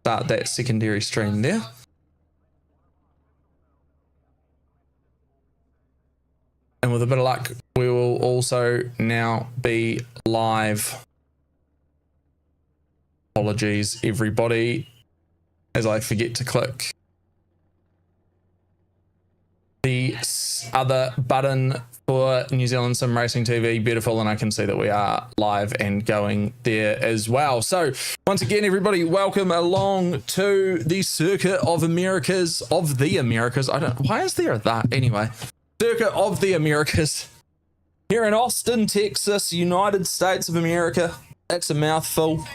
start that secondary stream there. And with a bit of luck, we will also now be live. Apologies, everybody, as I forget to click the other button for New Zealand Sim Racing TV. Beautiful, and I can see that we are live and going there as well. So once again, everybody, welcome along to the Circuit of the Americas. Why is there a that anyway? Circuit of the Americas here in Austin, Texas, United States of America. That's a mouthful.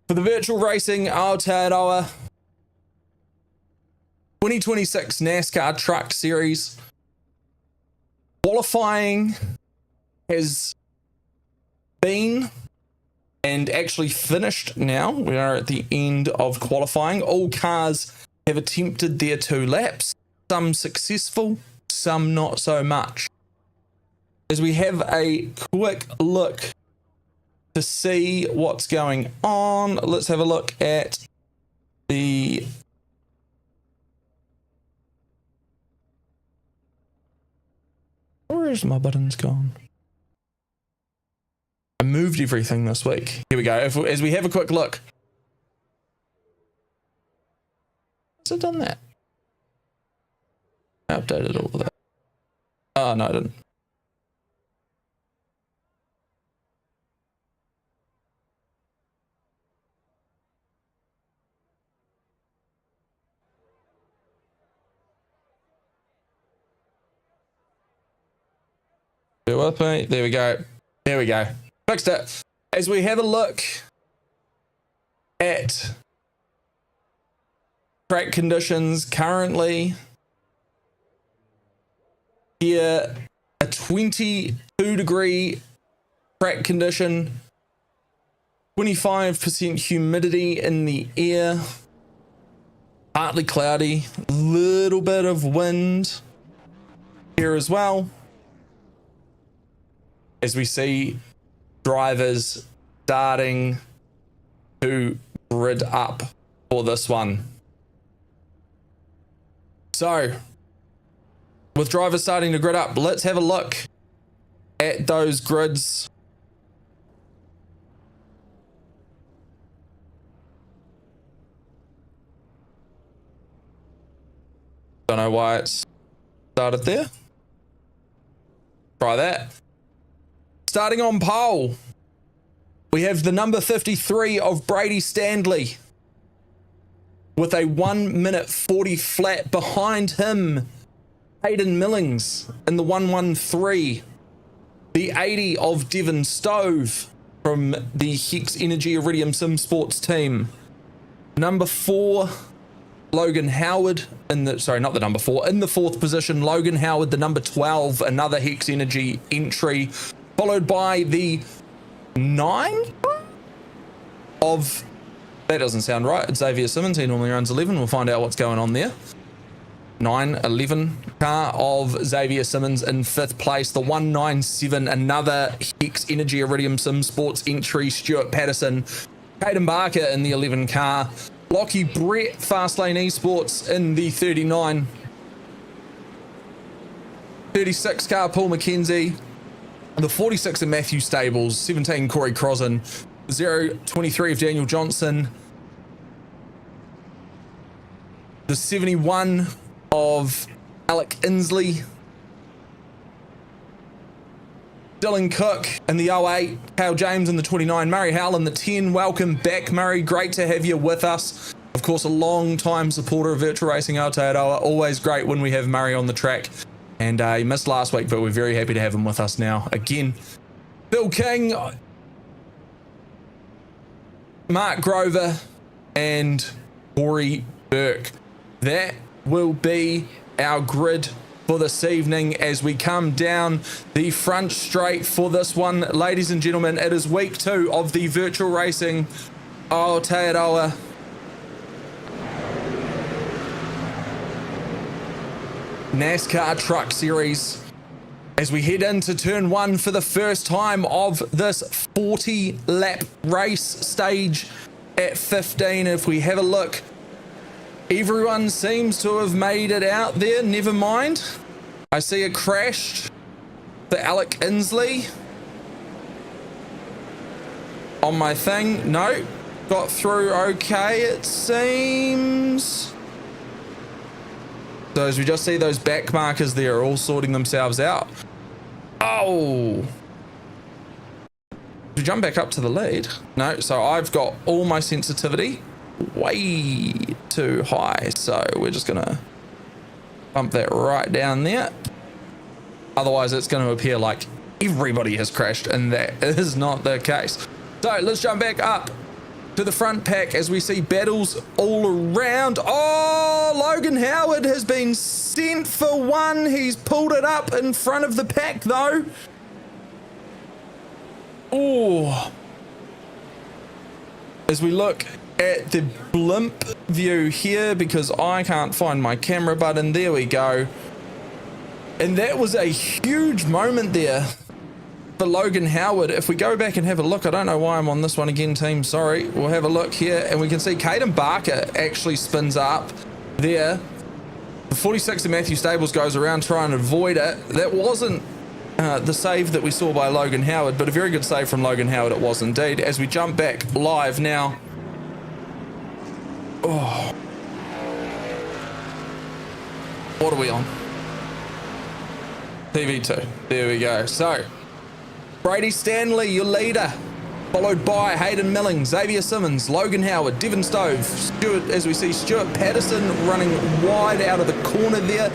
For the Virtual Racing Aotearoa 2026 NASCAR Truck Series. Qualifying has been and actually finished now. We are at the end of qualifying. All cars have attempted their 2 laps. Some successful, some not so much. As we have a quick look to see what's going on, let's have a look at the where's my buttons gone? I moved everything this week. Here we go. As we have a quick look. Has it done that? I updated all of that. Oh, no, I didn't. Bear with me. There we go. There we go. Fixed it. As we have a look at track conditions currently, here a 22-degree track condition, 25% humidity in the air, partly cloudy, little bit of wind here as well. As we see drivers starting to grid up for this one. So, with drivers starting to grid up, let's have a look at those grids. Don't know why it's started there. Try that. Starting on pole, we have the number 53 of Brady Standley with a 1 minute 40 flat. Behind him, Hayden Millings in the 113. The 80 of Devon Stove from the Hex Energy Iridium Sim Sports team. Number 4, Logan Howard in the, sorry, not the number 4, in the 4th position, Logan Howard, the number 12, another Hex Energy entry. Followed by the 9 of, that doesn't sound right, it's Xavier Simmons. He normally runs 11. We'll find out what's going on there. 9-11 car of Xavier Simmons in 5th place. The 197, another Hex Energy Iridium Sim Sports entry, Stuart Patterson. Caden Barker in the 11 car. Lockie Brett, Fastlane Esports in the 39. 36 car, Paul McKenzie. The 46 of Matthew Stables, 17 Corey Crossan, 023 of Daniel Johnson, the 71 of Alec Inslee, Dylan Cook in the 08, Cale James in the 29, Murray Howell in the 10. Welcome back, Murray. Great to have you with us. Of course, a long-time supporter of Virtual Racing Aotearoa. Always great when we have Murray on the track. And he missed last week, but we're very happy to have him with us now again. Bill King, Mark Grover, and Corey Burke. That will be our grid for this evening as we come down the front straight for this one. Ladies and gentlemen, it is week 2 of the Virtual Racing Aotearoa NASCAR Truck Series as we head into turn 1 for the first time of this 40 lap race stage at 15. If we have a look, everyone seems to have made it out there. Never mind. I see it crashed for Alec Inslee on my thing. No, got through okay, it seems. So as we just see those back markers there are all sorting themselves out. Oh. We jump back up to the lead. No, so I've got all my sensitivity way too high. So we're just gonna bump that right down there. Otherwise it's going to appear like everybody has crashed, and that is not the case. So let's jump back up to the front pack as we see battles all around. Oh, Logan Howard has been sent for one. He's pulled it up in front of the pack though. Oh. As we look at the blimp view here, because I can't find my camera button, there we go. And that was a huge moment there for Logan Howard. If we go back and have a look, I don't know why I'm on this one again, team, sorry. We'll have a look here and we can see Caden Barker actually spins up there. The 46 of Matthew Stables goes around trying to avoid it. That wasn't the save that we saw by Logan Howard, but a very good save from Logan Howard it was indeed. As we jump back live now. Oh. What are we on? TV2. There we go. So, Brady Stanley, your leader, followed by Hayden Milling, Xavier Simmons, Logan Howard, Devon Stove, Stuart, as we see Stuart Patterson running wide out of the corner there.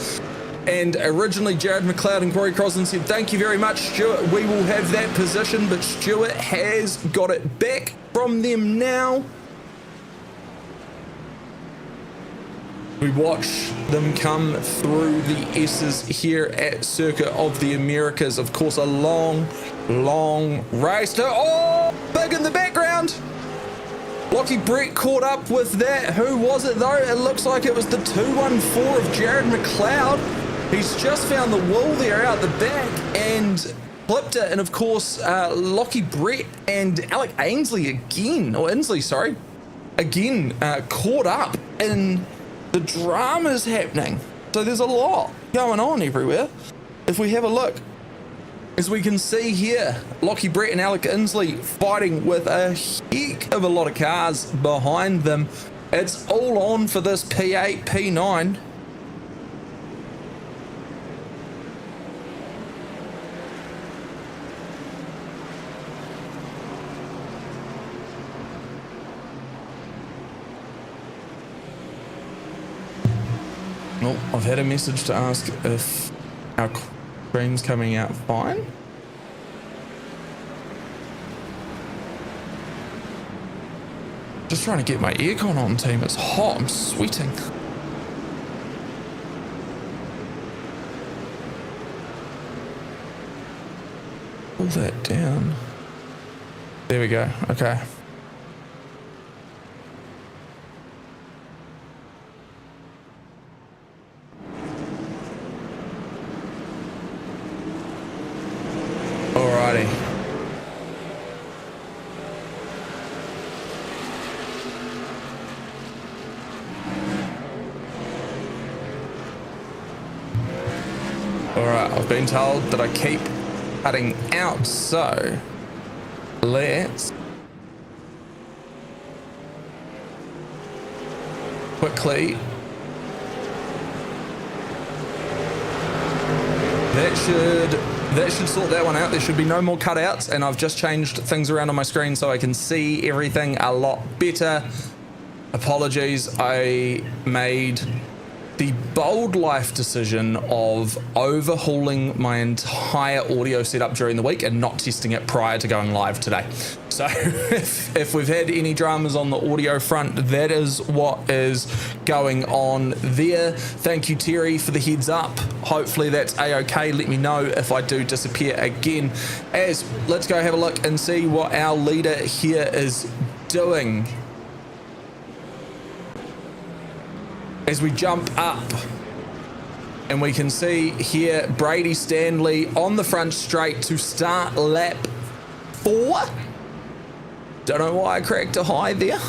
And originally Jared McLeod and Corey Crosland said, thank you very much, Stuart. We will have that position, but Stuart has got it back from them now. We watch them come through the S's here at Circuit of the Americas. Of course, a long, long race to, oh, big in the background. Lockie Brett caught up with that. Who was it though? It looks like it was the 214 of Jared McLeod. He's just found the wall there out the back and flipped it. And of course, Lockie Brett and Alec Ainsley again, or Inslee, sorry, again, caught up in the drama's happening. So there's a lot going on everywhere. If we have a look, as we can see here, Lockie Brett and Alec Inslee fighting with a heck of a lot of cars behind them. It's all on for this P8, P9. Well, I've had a message to ask if our screen's coming out fine. Just trying to get my aircon on, team. It's hot, I'm sweating. Pull that down. There we go, okay. Alrighty. Alright, I've been told that I keep cutting out, so let's quickly. That should sort that one out. There should be no more cutouts, and I've just changed things around on my screen so I can see everything a lot better. Apologies, I made the bold life decision of overhauling my entire audio setup during the week and not testing it prior to going live today. So if we've had any dramas on the audio front, that is what is going on there. Thank you, Terry, for the heads up. Hopefully that's a-okay. Let me know if I do disappear again. Let's go have a look and see what our leader here is doing. As we jump up, and we can see here Brady Stanley on the front straight to start lap 4. Don't know why I cracked a high there.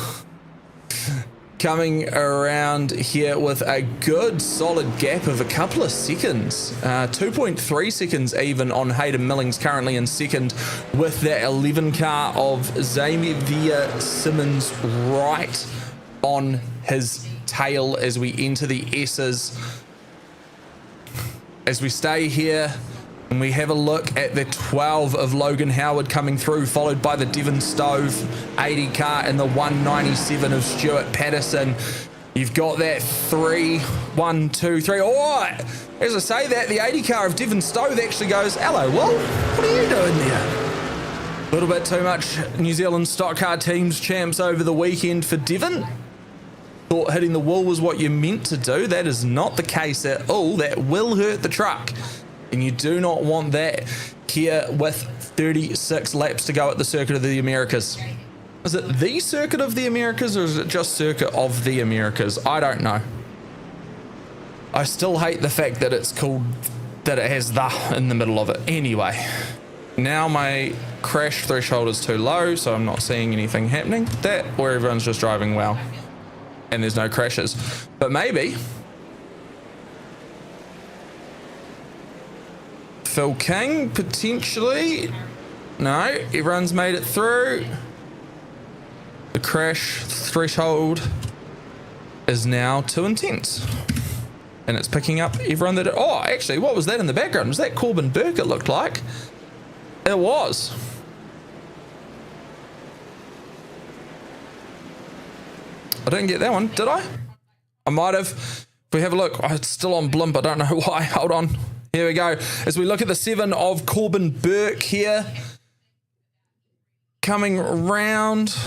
coming around here with a good solid gap of a couple of seconds, 2.3 seconds even on Hayden Millings, currently in second, with that 11 car of Xavier Simmons right on his tail as we enter the S's. As we stay here and we have a look at the 12 of Logan Howard coming through, followed by the Devon Stove 80 car and the 197 of Stuart Patterson. You've got that 3, 1, 2, 3. Oh, as I say that, the 80 car of Devon Stove actually goes, hello, Will, what are you doing there? A little bit too much New Zealand stock car teams champs over the weekend for Devon. Thought hitting the wall was what you meant to do. That is not the case at all. That will hurt the truck, and you do not want that here with 36 laps to go at the Circuit of the Americas. Is it the Circuit of the Americas, or is it just Circuit of the Americas? I don't know. I still hate the fact that it's called, that it has the in the middle of it. Anyway, now my crash threshold is too low, so I'm not seeing anything happening. That, or everyone's just driving well and there's no crashes. But maybe Phil King, potentially. No, everyone's made it through. The crash threshold is now too intense. And it's picking up everyone that... Oh, actually, what was that in the background? Was that Corbin Burke, it looked like? It was. I didn't get that one, did I? I might have. If we have a look, oh, it's still on blimp. I don't know why. Hold on. Here we go. As we look at the 7 of Corbin Burke here, coming round.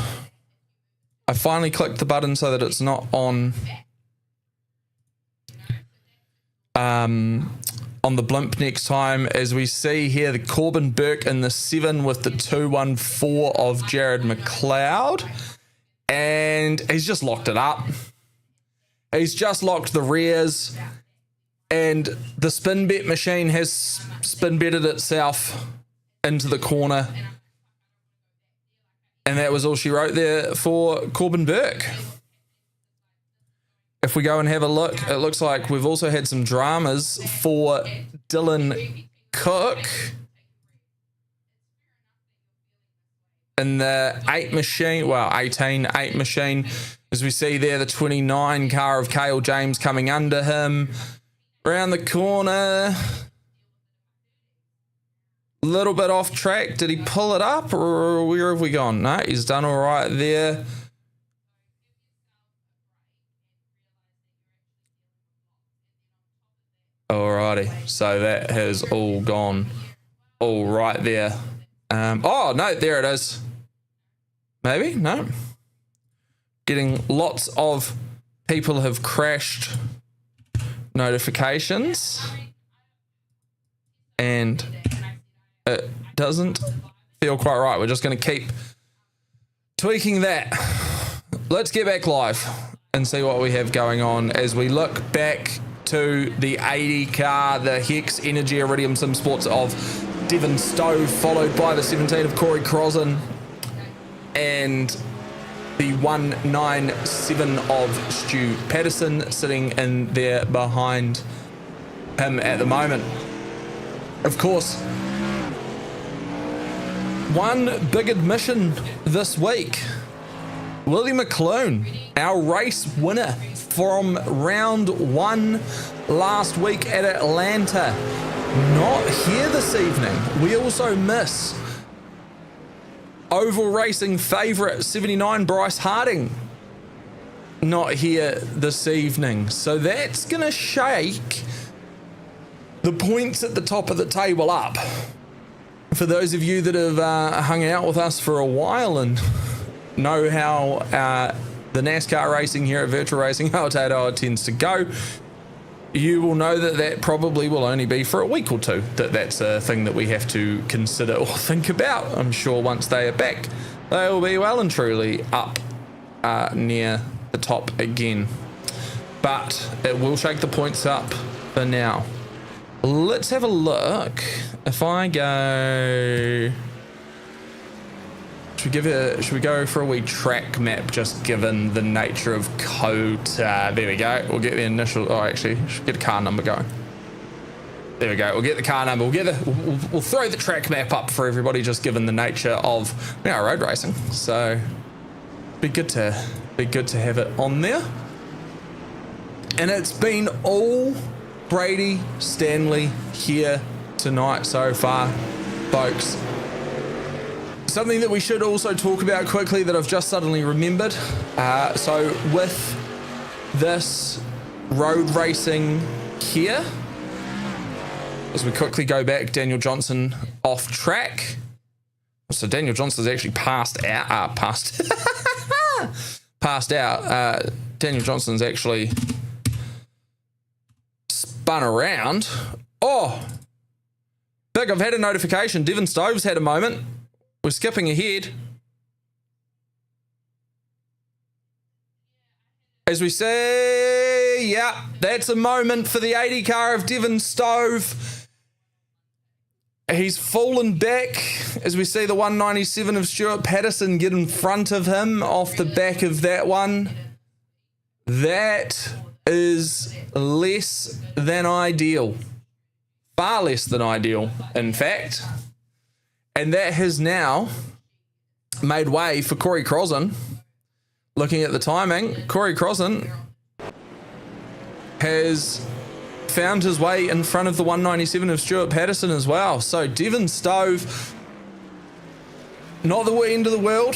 I finally clicked the button so that it's not on the blimp next time. As we see here, the Corbin Burke in the 7 with the 214 of Jared McLeod. And he's just locked it up. He's just locked the rears, and the spin bet machine has spin betted itself into the corner. And that was all she wrote there for Corbin Burke. If we go and have a look, it looks like we've also had some dramas for Dylan Cook in the 8 machine, well, 18 8 machine, as we see there, the 29 car of Cale James coming under him. Around the corner, a little bit off track. Did he pull it up, or where have we gone? No, he's done all right there. Alrighty, so that has all gone all right there. Oh, no, there it is. Maybe? No. Getting lots of people have crashed notifications. And it doesn't feel quite right. We're just going to keep tweaking that. Let's get back live and see what we have going on as we look back to the 80 car, the Hex Energy Iridium Sim Sports of Devon Stove, followed by the 17 of Corey Crossan and the 197 of Stu Patterson sitting in there behind him at the moment. Of course, one big admission this week. Willie McClune, our race winner from round 1 last week at Atlanta, not here this evening. We also miss oval racing favourite 79 Bryce Harding, not here this evening. So that's going to shake the points at the top of the table up. For those of you that have hung out with us for a while and know how the NASCAR racing here at Virtual Racing Aotearoa tends to go, you will know that that probably will only be for a week or two, that's a thing that we have to consider or think about. I'm sure once they are back, they will be well and truly up near the top again. But it will shake the points up for now. Let's have a look. If I go should we go for a wee track map, just given the nature of Kota? There we go. We'll get the initial. Oh, actually, should get a car number going. There we go. We'll get the car number. We'll throw the track map up for everybody, just given the nature of road racing. So be good to have it on there. And it's been all Brady Stanley here tonight so far, folks. Something that we should also talk about quickly that I've just suddenly remembered. So with this road racing here, as we quickly go back, Daniel Johnson off track. So Daniel Johnson's actually passed out. Daniel Johnson's actually spun around. Oh, Big, I've had a notification. Devon Stove's had a moment. We're skipping ahead. As we say, yeah, that's a moment for the 80 car of Devon Stove. He's fallen back as we see the 197 of Stuart Patterson get in front of him off the back of that one. That is less than ideal. Far less than ideal, in fact. And that has now made way for Corey Crossan. Looking at the timing, Corey Crossan has found his way in front of the 197 of Stuart Patterson as well. So Devon Stove, not the end of the world.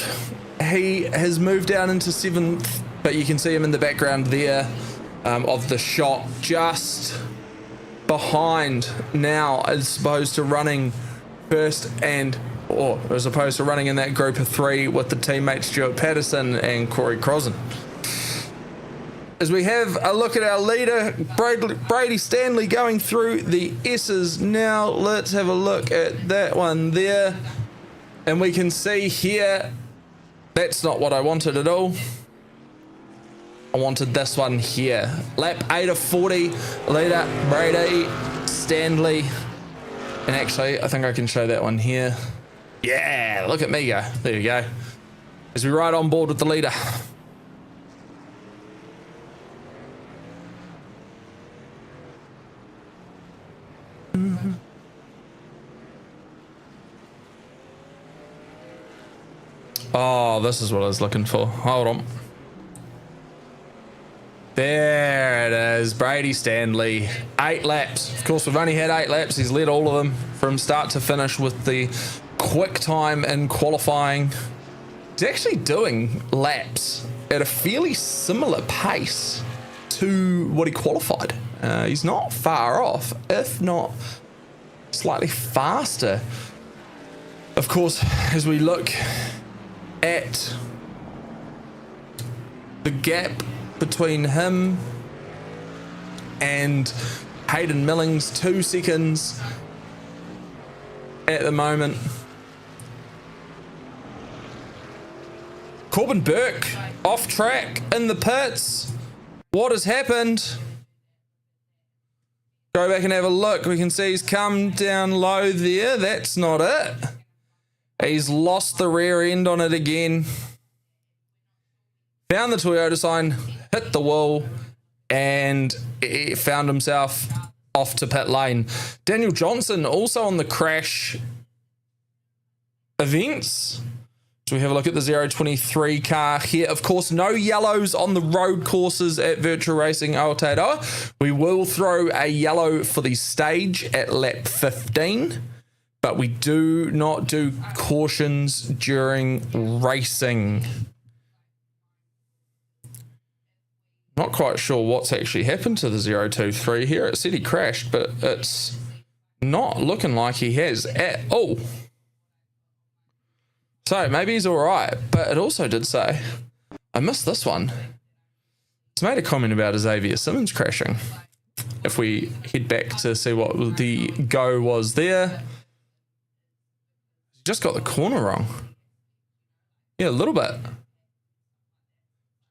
He has moved down into 7th, but you can see him in the background there of the shot, just behind now, as opposed to running first or as opposed to running in that group of 3 with the teammate Stuart Patterson and Corey Crossan. As we have a look at our leader, Brady Stanley, going through the S's now. Let's have a look at that one there. And we can see here, that's not what I wanted at all. I wanted this one here. Lap 8 of 40, leader Brady Stanley. And actually, I think I can show that one here. Yeah, look at me go. There you go. As we ride on board with the leader. Oh, this is what I was looking for. Hold on. There it is. Brady Stanley. 8 laps. Of course, we've only had 8 laps. He's led all of them from start to finish with the quick time in qualifying. He's actually doing laps at a fairly similar pace to what he qualified. He's not far off, if not slightly faster. Of course, as we look at the gap between him and Hayden Millings, 2 seconds at the moment. Corbin Burke off track in the pits. What has happened? Go back and have a look. We can see he's come down low there. That's not it. He's lost the rear end on it again. Found the Toyota sign, hit the wall, and he found himself off to pit lane. Daniel Johnson also on the crash events. So we have a look at the 023 car here. Of course, no yellows on the road courses at Virtual Racing Aotearoa. We will throw a yellow for the stage at lap 15, but we do not do cautions during racing. Not quite sure what's actually happened to the 023 here. It said he crashed, but it's not looking like he has at all. So maybe he's all right, but it also did say, I missed this one. It's made a comment about Xavier Simmons crashing. If we head back to see what the go was there, just got the corner wrong. Yeah, a little bit.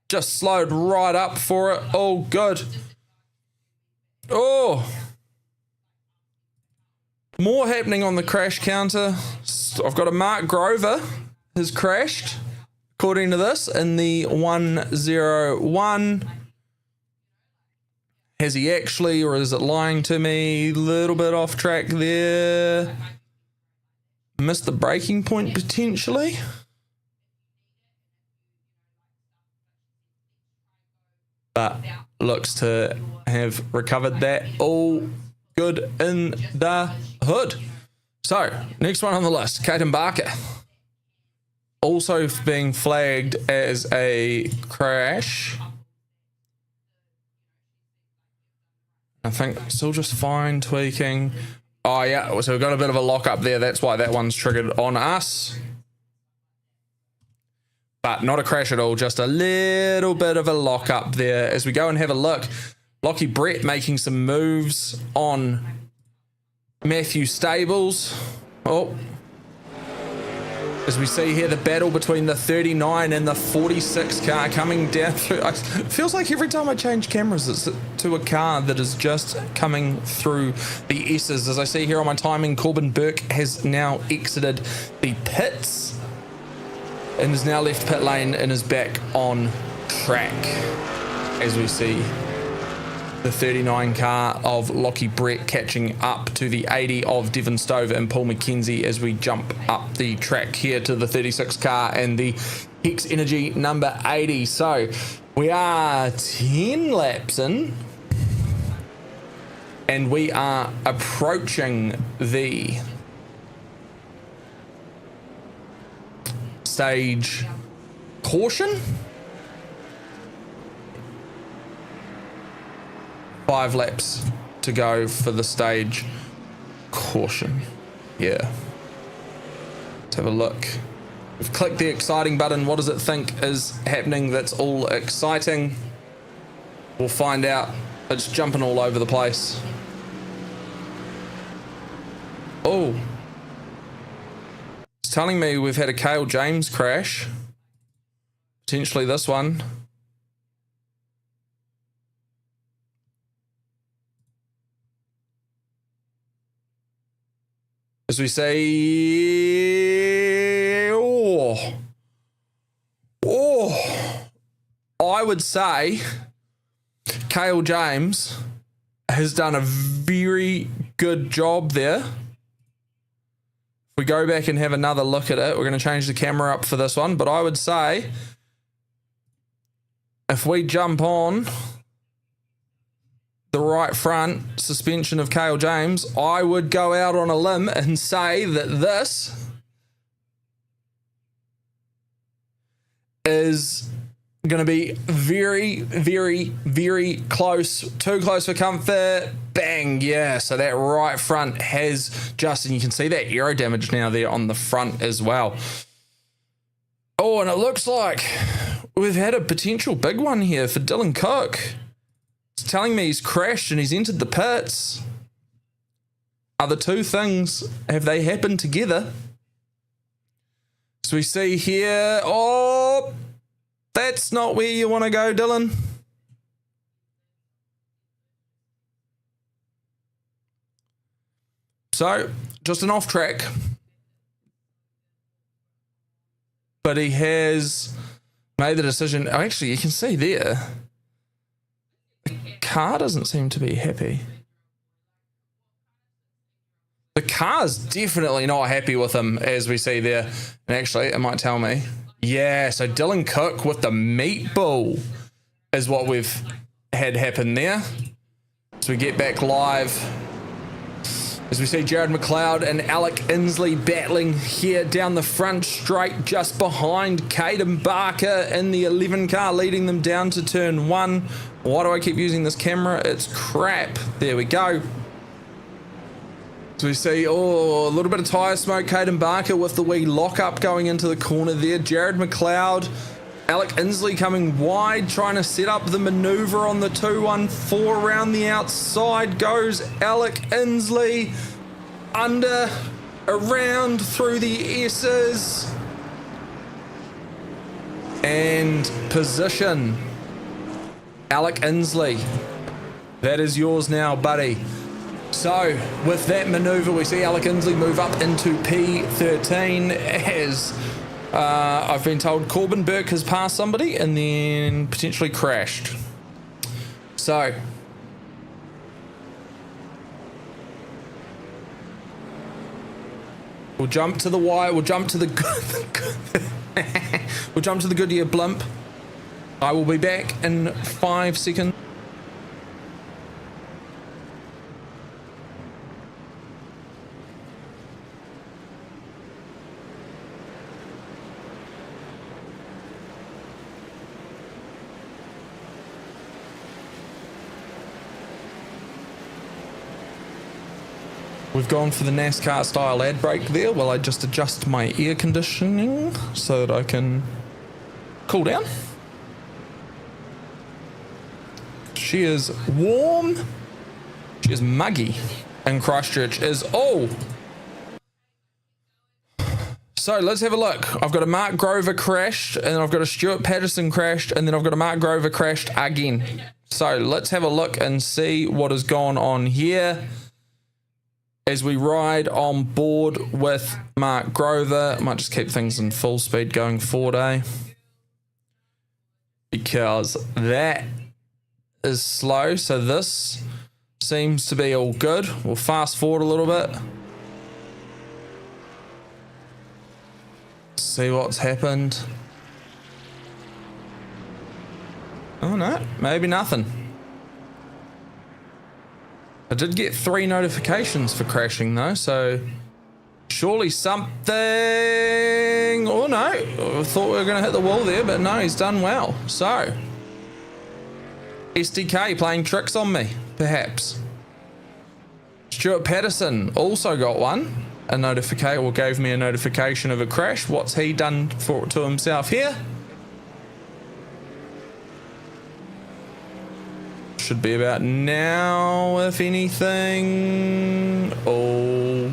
Just slowed right up for it. Oh, good. Oh. More happening on the crash counter. I've got a Mark Grover. has crashed, according to this, in the 101. Has he actually, or is it lying to me? Little bit off track there. Missed the braking point potentially. But looks to have recovered that. All good in the hood. So, next one on the list, Caden Barker. Also being flagged as a crash. I think still just fine tweaking. Oh yeah, so we've got a bit of a lock up there. That's why that one's triggered on us. But not a crash at all, just a little bit of a lock up there. As we go and have a look, Lockie Brett making some moves on Matthew Stables. Oh, as we see here, the battle between the 39 and the 46 car coming down through. It feels like every time I change cameras, it's to a car that is just coming through the S's. As I see here on my timing, Corbin Burke has now exited the pits and has now left pit lane and is back on track. As we see the 39 car of Lockie Brett catching up to the 80 of Devon Stover and Paul McKenzie as we jump up the track here to the 36 car and the Hex Energy number 80. So we are 10 laps in and we are approaching the stage caution. 5 laps to go for the stage caution. Yeah. Let's have a look. We've clicked the exciting button. What does it think is happening that's all exciting? We'll find out. It's jumping all over the place. Oh. It's telling me we've had a Cale James crash. Potentially this one. As we say, I would say Cale James has done a very good job there. If we go back and have another look at it, we're going to change the camera up for this one, but I would say if we jump on the right front suspension of Cale James, I would go out on a limb and say that this is going to be very, very, very close. Too close for comfort. Bang. Yeah. So that right front has just, and you can see that aero damage now there on the front as well. Oh, and it looks like we've had a potential big one here for Dylan Cook. It's telling me he's crashed and he's entered the pits. Are the two things, have they happened together? So we see here, oh, that's not where you want to go, Dylan. So, just an off track. But he has made the decision. Oh, actually, you can see there. Car doesn't seem to be happy. The car's definitely not happy with him, as we see there. And actually, it might tell me. Yeah, so Dylan Cook with the meat bull is what we've had happen there. So we get back live. As we see Jared McLeod and Alec Inslee battling here down the front straight just behind Caden Barker in the 11 car, leading them down to turn 1. Why do I keep using this camera? It's crap. There we go. So we see, a little bit of tyre smoke. Caden Barker with the wee lock-up going into the corner there. Jared McLeod, Alec Inslee coming wide, trying to set up the manoeuvre on the 214 around the outside. Goes Alec Inslee under, around, through the S's. And position. Alec Inslee. That is yours now, buddy. So, with that manoeuvre, we see Alec Inslee move up into P13 as I've been told Corbin Burke has passed somebody and then potentially crashed. So we'll jump to the wire. We'll jump to the we'll jump to the Goodyear blimp. I will be back in 5 seconds. We've gone for the NASCAR style ad break there while I just adjust my air conditioning so that I can cool down. She is warm. She is muggy. And Christchurch is all. So let's have a look. I've got a Mark Grover crashed, and I've got a Stuart Patterson crashed, and then I've got a Mark Grover crashed again. So let's have a look and see what has gone on here as we ride on board with Mark Grover. I might just keep things in full speed going forward, because that is slow. So this seems to be all good. We'll fast forward a little bit. See what's happened. Oh no, maybe nothing. I did get 3 notifications for crashing though, so surely something. Oh no, I thought we were going to hit the wall there, but no, he's done well. So SDK playing tricks on me, perhaps. Stuart Patterson also got one. A notification, or gave me a notification of a crash. What's he done to himself here? Should be about now, if anything. All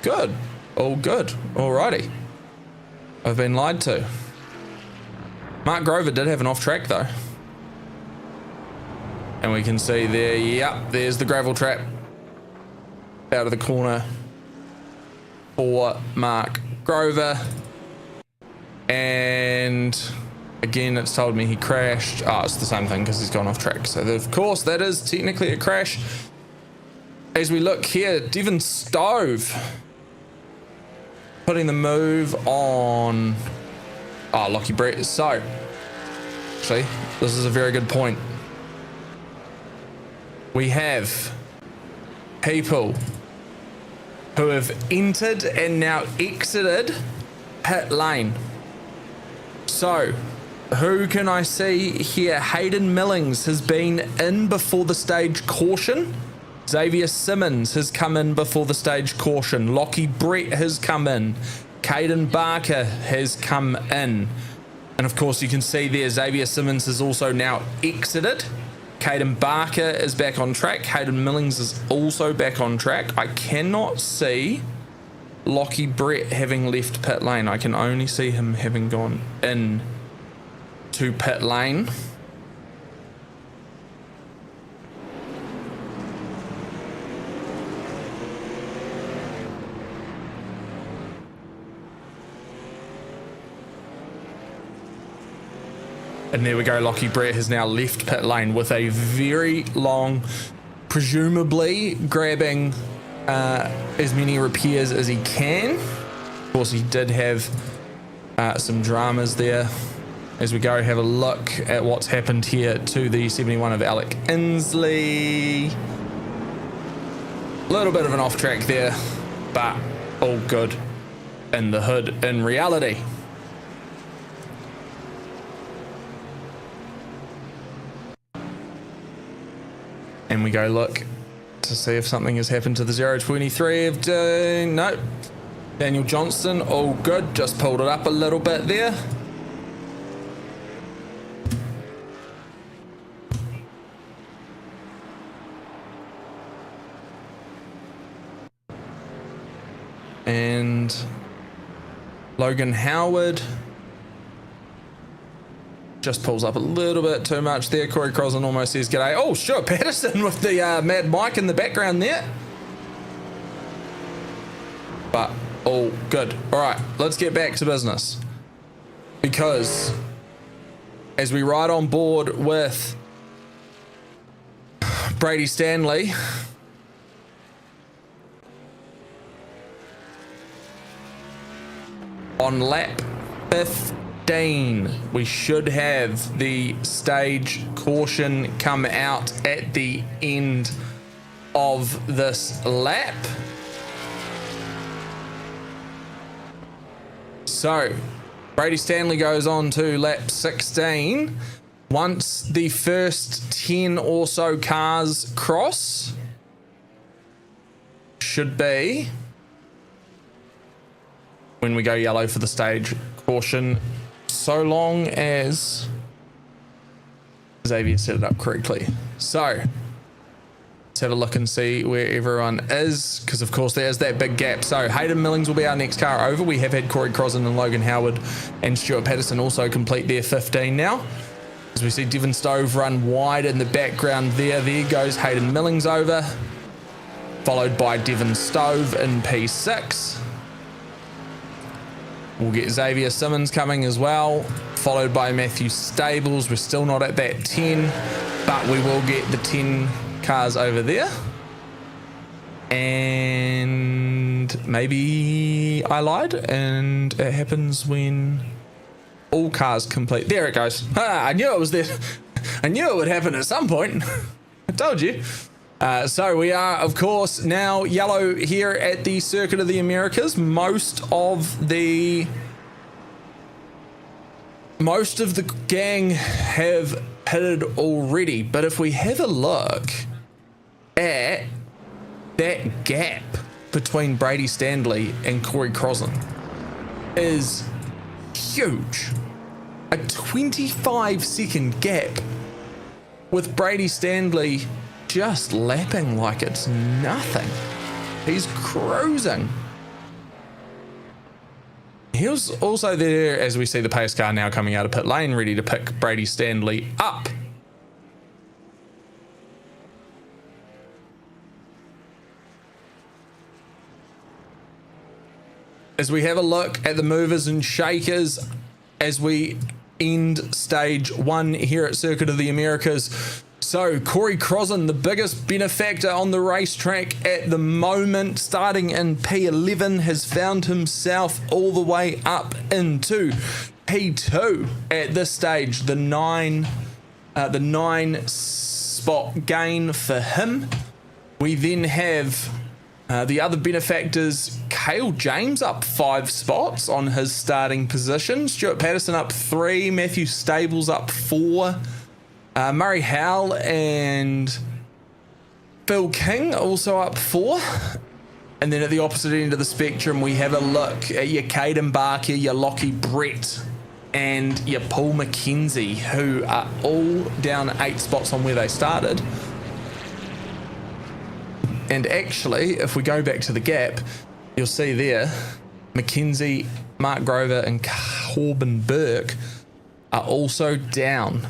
good. All good. Alrighty. I've been lied to. Mark Grover did have an off track though. And we can see there, yep, there's the gravel trap out of the corner for Mark Grover. And again, it's told me he crashed. Oh, it's the same thing because he's gone off track. So of course that is technically a crash. As we look here, Devon Stove putting the move on Lockie Brett. So actually, this is a very good point. We have people who have entered and now exited pit lane. So, who can I see here? Hayden Millings has been in before the stage caution. Xavier Simmons has come in before the stage caution. Lockie Brett has come in. Caden Barker has come in. And of course, you can see there, Xavier Simmons has also now exited. Caden Barker is back on track. Hayden Millings is also back on track. I cannot see Lockie Brett having left pit lane. I can only see him having gone in to pit lane. And there we go, Lockie Brett has now left pit lane with a very long, presumably grabbing as many repairs as he can. Of course, he did have some dramas there. As we go have a look at what's happened here to the 71 of Alec Inslee. A little bit of an off track there, but all good in the hood in reality. And we go look to see if something has happened to the 023 of no. Daniel Johnston, all good, just pulled it up a little bit there. And Logan Howard just pulls up a little bit too much there. Corey Crosland almost says g'day. Oh, sure, Patterson with the Mad Mike in the background there. But all good. All right, let's get back to business. because as we ride on board with Brady Stanley, on lap 15, we should have the stage caution come out at the end of this lap. So Brady Stanley goes on to lap 16. Once the first 10 or so cars cross, should be when we go yellow for the stage caution, so long as Xavier set it up correctly. So let's have a look and see where everyone is, because of course there's that big gap. So Hayden Millings will be our next car over. We have had Corey Crossan and Logan Howard and Stuart Patterson also complete their 15 now. As we see Devon Stove run wide in the background there. There goes Hayden Millings over, followed by Devon Stove in P6. We'll get Xavier Simmons coming as well, followed by Matthew Stables. We're still not at that 10, but we will get the 10 cars over there. And maybe I lied, and it happens when all cars complete. There it goes. I knew it was there. I knew it would happen at some point. I told you. So we are, of course, now yellow here at the Circuit of the Americas. Most of the gang have pitted already, but if we have a look at that gap between Brady Stanley and Corey Crossan is huge. A 25-second gap with Brady Stanley just lapping like it's nothing. He's cruising. He was also there as we see the pace car now coming out of pit lane, ready to pick Brady Stanley up. As we have a look at the movers and shakers as we end stage 1 here at Circuit of the Americas. So Corey Crossan, the biggest benefactor on the racetrack at the moment, starting in P11, has found himself all the way up into P2 at this stage. The nine spot gain for him. We then have the other benefactors, Cale James up 5 spots on his starting position. Stuart Patterson up 3. Matthew Stables up 4. Murray Howell and Phil King also up 4. And then at the opposite end of the spectrum, we have a look at your Caden Barker, your Lockie Brett, and your Paul McKenzie, who are all down 8 spots on where they started. And actually, if we go back to the gap, you'll see there, McKenzie, Mark Grover, and Corbin Burke are also down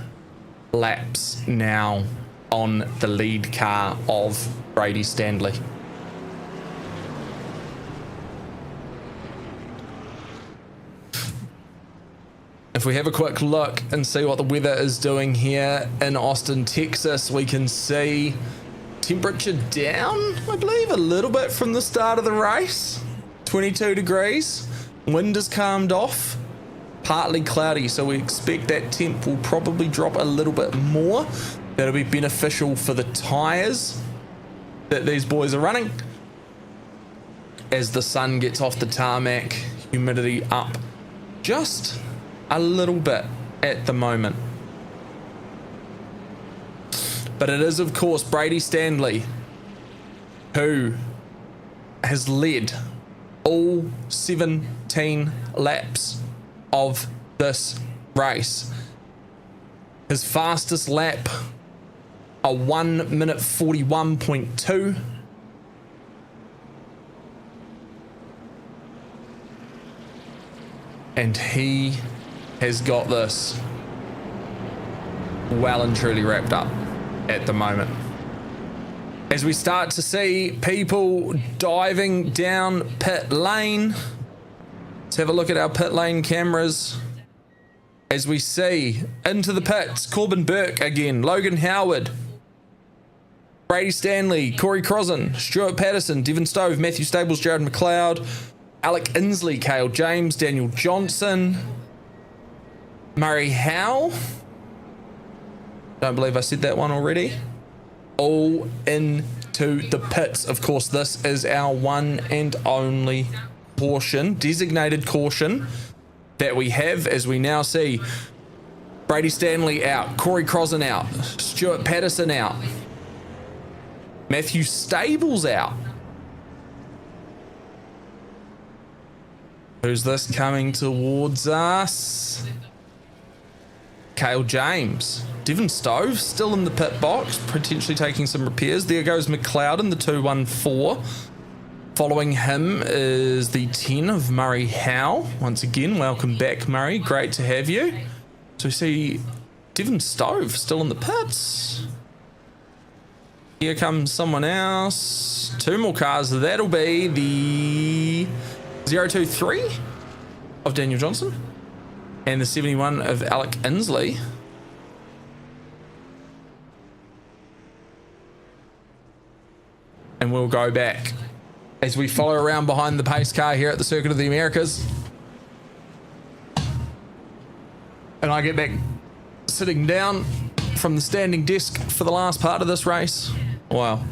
laps now on the lead car of Brady Stanley. If we have a quick look and see what the weather is doing here in Austin, Texas, we can see temperature down, I believe, a little bit from the start of the race. 22 degrees. Wind has calmed off. Partly cloudy, so we expect that temp will probably drop a little bit more. That'll be beneficial for the tyres that these boys are running. As the sun gets off the tarmac, humidity up just a little bit at the moment. But it is, of course, Brady Stanley who has led all 17 laps of this race. His fastest lap, a 1 minute 41.2. And he has got this well and truly wrapped up at the moment. As we start to see people diving down pit lane, let's have a look at our pit lane cameras. as we see into the pits, Corbin Burke again, Logan Howard, Brady Stanley, Corey Crossan, Stuart Patterson, Devon Stove, Matthew Stables, Jared McLeod, Alec Inslee, Cale James, Daniel Johnson, Murray Howe. Don't believe I said that one already. All into the pits. Of course, this is our one and only caution, designated caution that we have, as we now see Brady Stanley out, Corey Crossan out, Stuart Patterson out, Matthew Stables out. Who's this coming towards us? Cale James. Devon Stove still in the pit box, potentially taking some repairs. There goes McLeod in the 214. Following him is the 10 of Murray Howe. Once again, welcome back, Murray. Great to have you. So we see Devon Stove still in the pits. Here comes someone else. Two more cars. That'll be the 023 of Daniel Johnson and the 71 of Alec Inslee. And we'll go back as we follow around behind the pace car here at the Circuit of the Americas. And I get back sitting down from the standing desk for the last part of this race. Wow.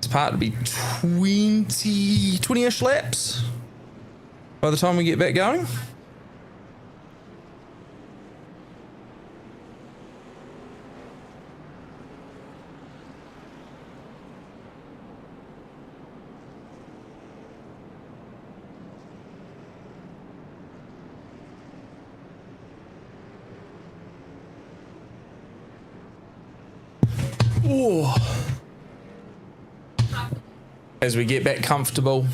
This part to be 20-ish laps by the time we get back going. Ooh. As we get back comfortable,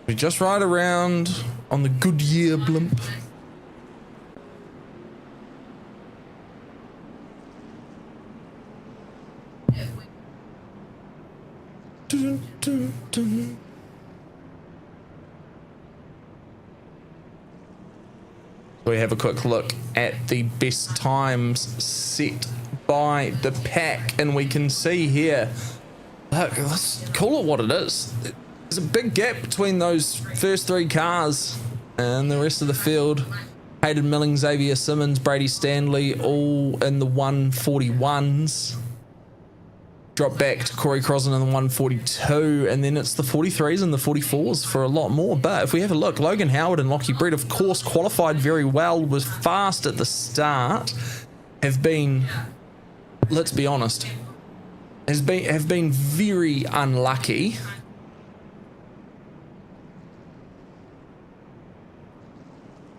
we just ride around on the Goodyear blimp. Dun, dun, dun. We have a quick look at the best times set by the pack, and we can see here, look, let's call it what it is. There's a big gap between those first three cars and the rest of the field. Hayden Milling, Xavier Simmons, Brady Stanley, all in the 141s. Drop back to Corey Crossan in the 142, and then it's the 43s and the 44s for a lot more. But if we have a look, Logan Howard and Lockie Brett, of course, qualified very well, was fast at the start, have been, let's be honest, have been very unlucky.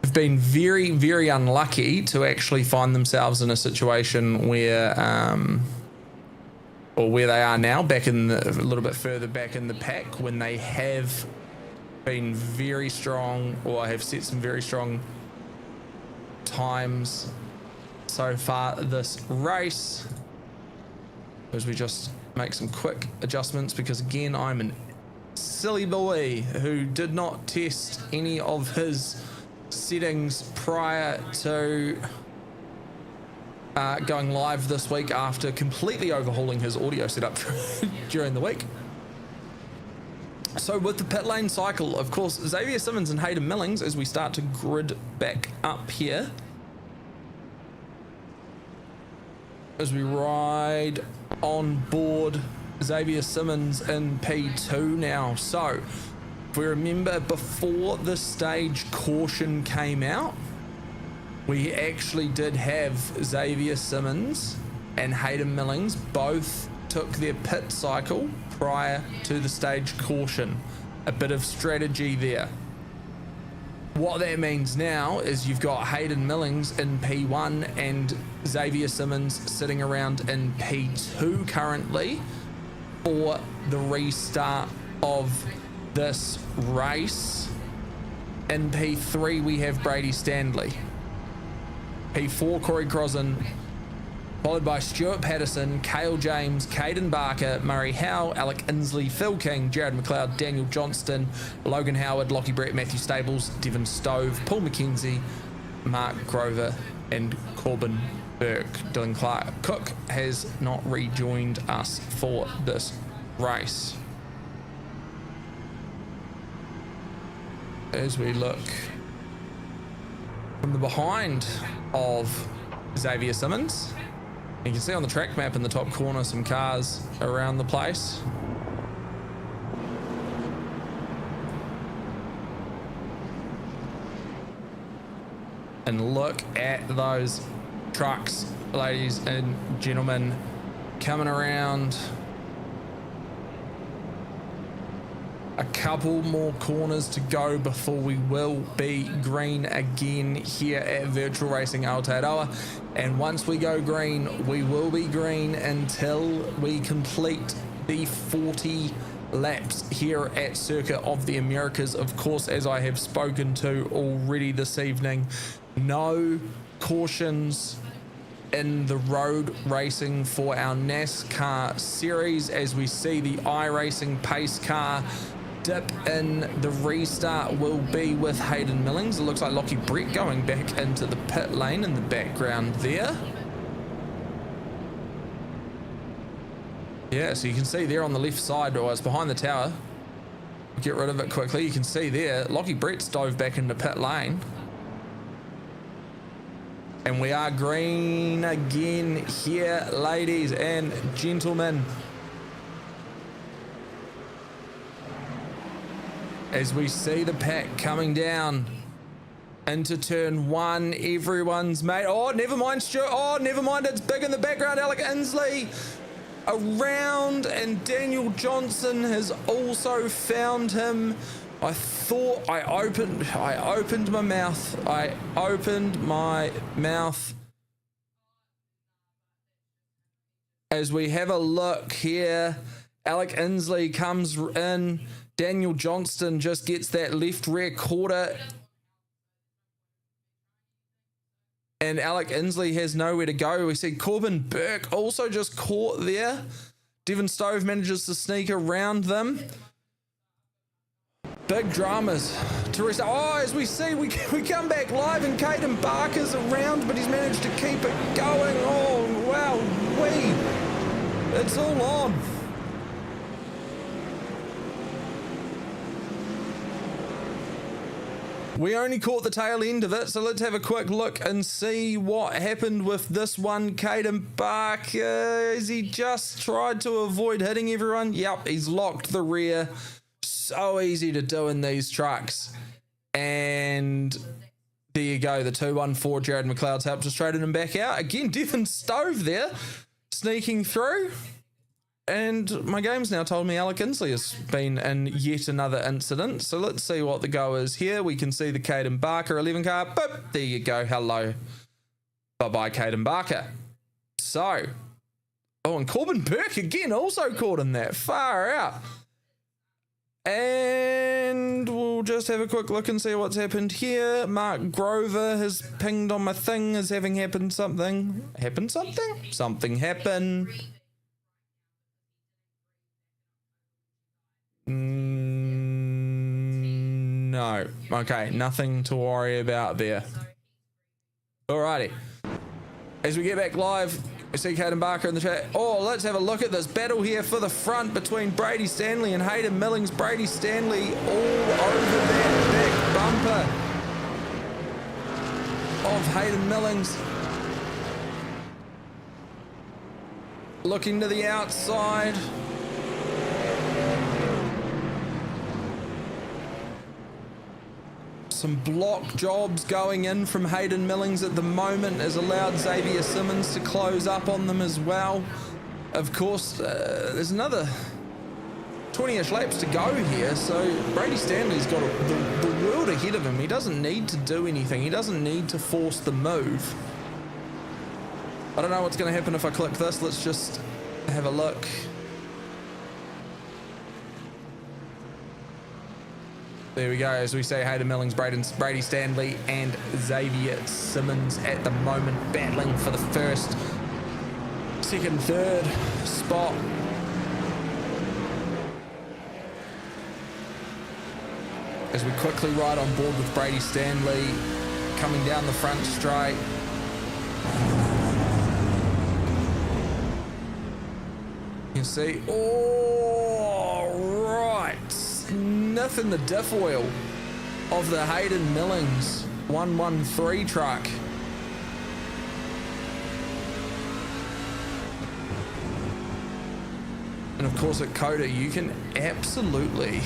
Have been very, very unlucky to actually find themselves in a situation where, or where they are now, back in a little bit further back in the pack, when they have been very strong or have set some very strong times so far this race. As we just make some quick adjustments, because again, I'm a silly boy who did not test any of his settings prior to going live this week, after completely overhauling his audio setup during the week. So with the pit lane cycle, of course, Xavier Simmons and Hayden Millings, as we start to grid back up here, as we ride on board Xavier Simmons in P2 now. So if we remember, before the stage caution came out, we actually did have Xavier Simmons and Hayden Millings both took their pit cycle prior to the stage caution. A bit of strategy there. What that means now is you've got Hayden Millings in P1 and Xavier Simmons sitting around in P2 currently for the restart of this race. In P3 we have Brady Stanley. P4 Corey Crossan, followed by Stuart Patterson, Cale James, Caden Barker, Murray Howe, Alec Inslee, Phil King, Jared McLeod, Daniel Johnston, Logan Howard, Lockie Brett, Matthew Stables, Devon Stove, Paul McKenzie, Mark Grover and Corbin Burke. Dylan Clark Cook has not rejoined us for this race. As we look from the behind of Xavier Simmons, you can see on the track map in the top corner some cars around the place. And look at those trucks, ladies and gentlemen, coming around. A couple more corners to go before we will be green again here at Virtual Racing Aotearoa. And once we go green, we will be green until we complete the 40 laps here at Circuit of the Americas. Of course, as I have spoken to already this evening, no cautions in the road racing for our NASCAR series, as we see the iRacing pace car dip in. The restart will be with Hayden Millings. It looks like Lockie Brett going back into the pit lane in the background there. Yeah, so you can see there on the left side, or it's behind the tower. Get rid of it quickly. You can see there, Lockie Brett's dove back into pit lane. And we are green again here, ladies and gentlemen. As we see the pack coming down into turn one, everyone's made. Oh, never mind, Stuart. Oh, never mind. It's big in the background. Alec Inslee around, and Daniel Johnson has also found him. I thought I opened my mouth. I opened my mouth. As we have a look here, Alec Inslee comes in. Daniel Johnston just gets that left rear quarter. And Alec Inslee has nowhere to go. We see Corbin Burke also just caught there. Devon Stove manages to sneak around them. Big dramas. Teresa, as we see, we come back live and Caden Barker's around, but he's managed to keep it going. Oh, wow, it's all on. We only caught the tail end of it, so let's have a quick look and see what happened with this one. Caden Barker, has he just tried to avoid hitting everyone? Yep, he's locked the rear. So easy to do in these trucks. And there you go, the 214 Jared McLeod's helped us traded him back out. Again, Devon Stove there, sneaking through. And my game's now told me Alec Inslee has been in yet another incident. So let's see what the go is here. We can see the Caden Barker 11 car. Boop, there you go. Hello. Bye-bye, Caden Barker. So, and Corbin Burke again also caught in that. Far out. And we'll just have a quick look and see what's happened here. Mark Grover has pinged on my thing as having happened something. Happened something? Something happened. No. Okay, nothing to worry about there. Alrighty. As we get back live, we see Caden Barker in the chat. Oh, let's have a look at this battle here for the front between Brady Stanley and Hayden Millings. Brady Stanley all over that back bumper of Hayden Millings. Looking to the outside. Some block jobs going in from Hayden Millings at the moment has allowed Xavier Simmons to close up on them as well. Of course, there's another 20-ish laps to go here, so Brady Stanley's got the world ahead of him. He doesn't need to do anything. He doesn't need to force the move. I don't know what's going to happen if I click this. Let's just have a look. There we go, as we say, Hayden Millings, Brady Stanley and Xavier Simmons at the moment battling for the first, second, third spot. As we quickly ride on board with Brady Stanley, coming down the front straight. You see, oh, right, sniffing the diff oil of the Hayden Millings 113 truck. And of course at Coda, you can absolutely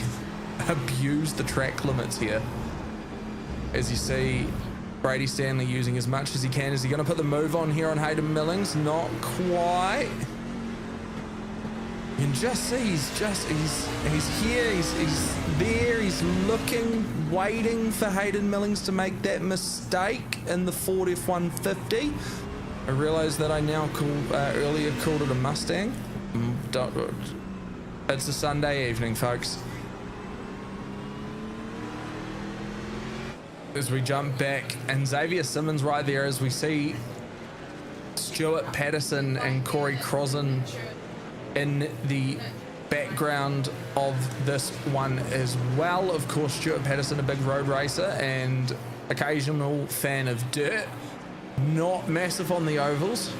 abuse the track limits here. As you see, Brady Stanley using as much as he can. Is he going to put the move on here on Hayden Millings? Not quite. You can just see he's here, he's there, he's looking, waiting for Hayden Millings to make that mistake in the Ford F-150. I realise that I now earlier called it a Mustang. It's a Sunday evening, folks. As we jump back, and Xavier Simmons right there as we see Stuart Patterson and Corey Crossan in the background of this one as well. Of course, Stuart Patterson, a big road racer and occasional fan of dirt, not massive on the ovals,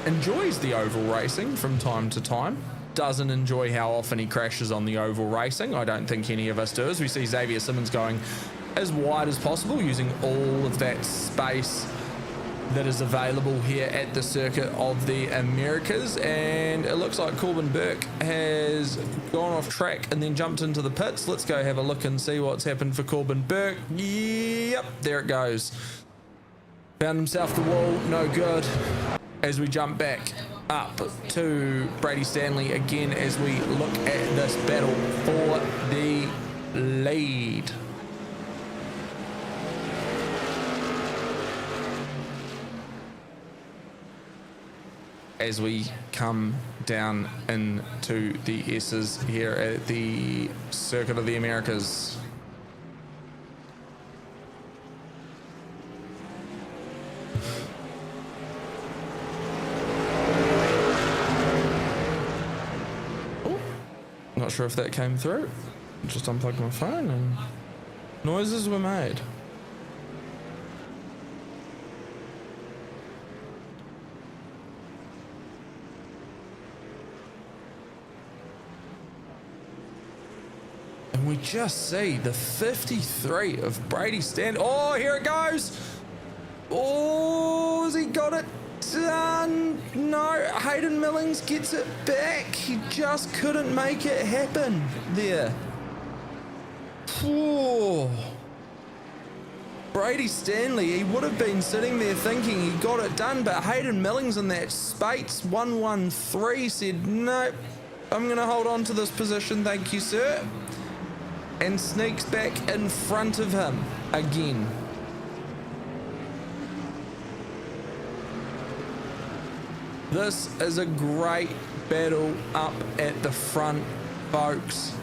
enjoys the oval racing from time to time, doesn't enjoy how often he crashes on the oval racing. I don't think any of us do. As we see Xavier Simmons going as wide as possible, using all of that space that is available here at the Circuit of the Americas. And it looks like Corbin Burke has gone off track and then jumped into the pits. Let's go have a look and see what's happened for Corbin Burke. Yep, there it goes. Found himself the wall, no good. As we jump back up to Brady Stanley again as we look at this battle for the lead. As we come down into the S's here at the Circuit of the Americas. Oh, not sure if that came through. Just unplugged my phone and noises were made. We just see the 53 of Brady Stanley. Oh, here it goes. Oh, has he got it done? No, Hayden Millings gets it back. He just couldn't make it happen there. Oh. Brady Stanley, he would have been sitting there thinking he got it done, but Hayden Millings in that Spates 113 said, nope, I'm going to hold on to this position, thank you, sir. And sneaks back in front of him again. This is a great battle up at the front, folks.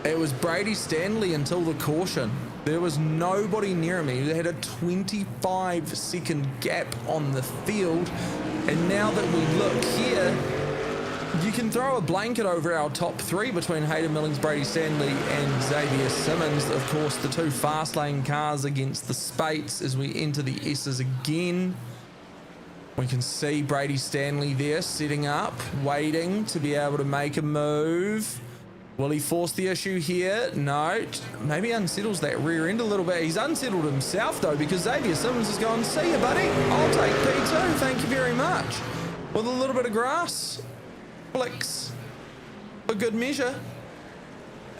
It was Brady Stanley until the caution. There was nobody near him. He had a 25-second gap on the field. And now that we look here, you can throw a blanket over our top three between Hayden Millings, Brady Stanley and Xavier Simmons. Of course, the two fast lane cars against the Spates as we enter the S's again. We can see Brady Stanley there setting up, waiting to be able to make a move. Will he force the issue here? No. Maybe unsettles that rear end a little bit. He's unsettled himself though, because Xavier Simmons is going, see you, buddy. I'll take P2. Thank you very much. With a little bit of grass. Flicks for good measure.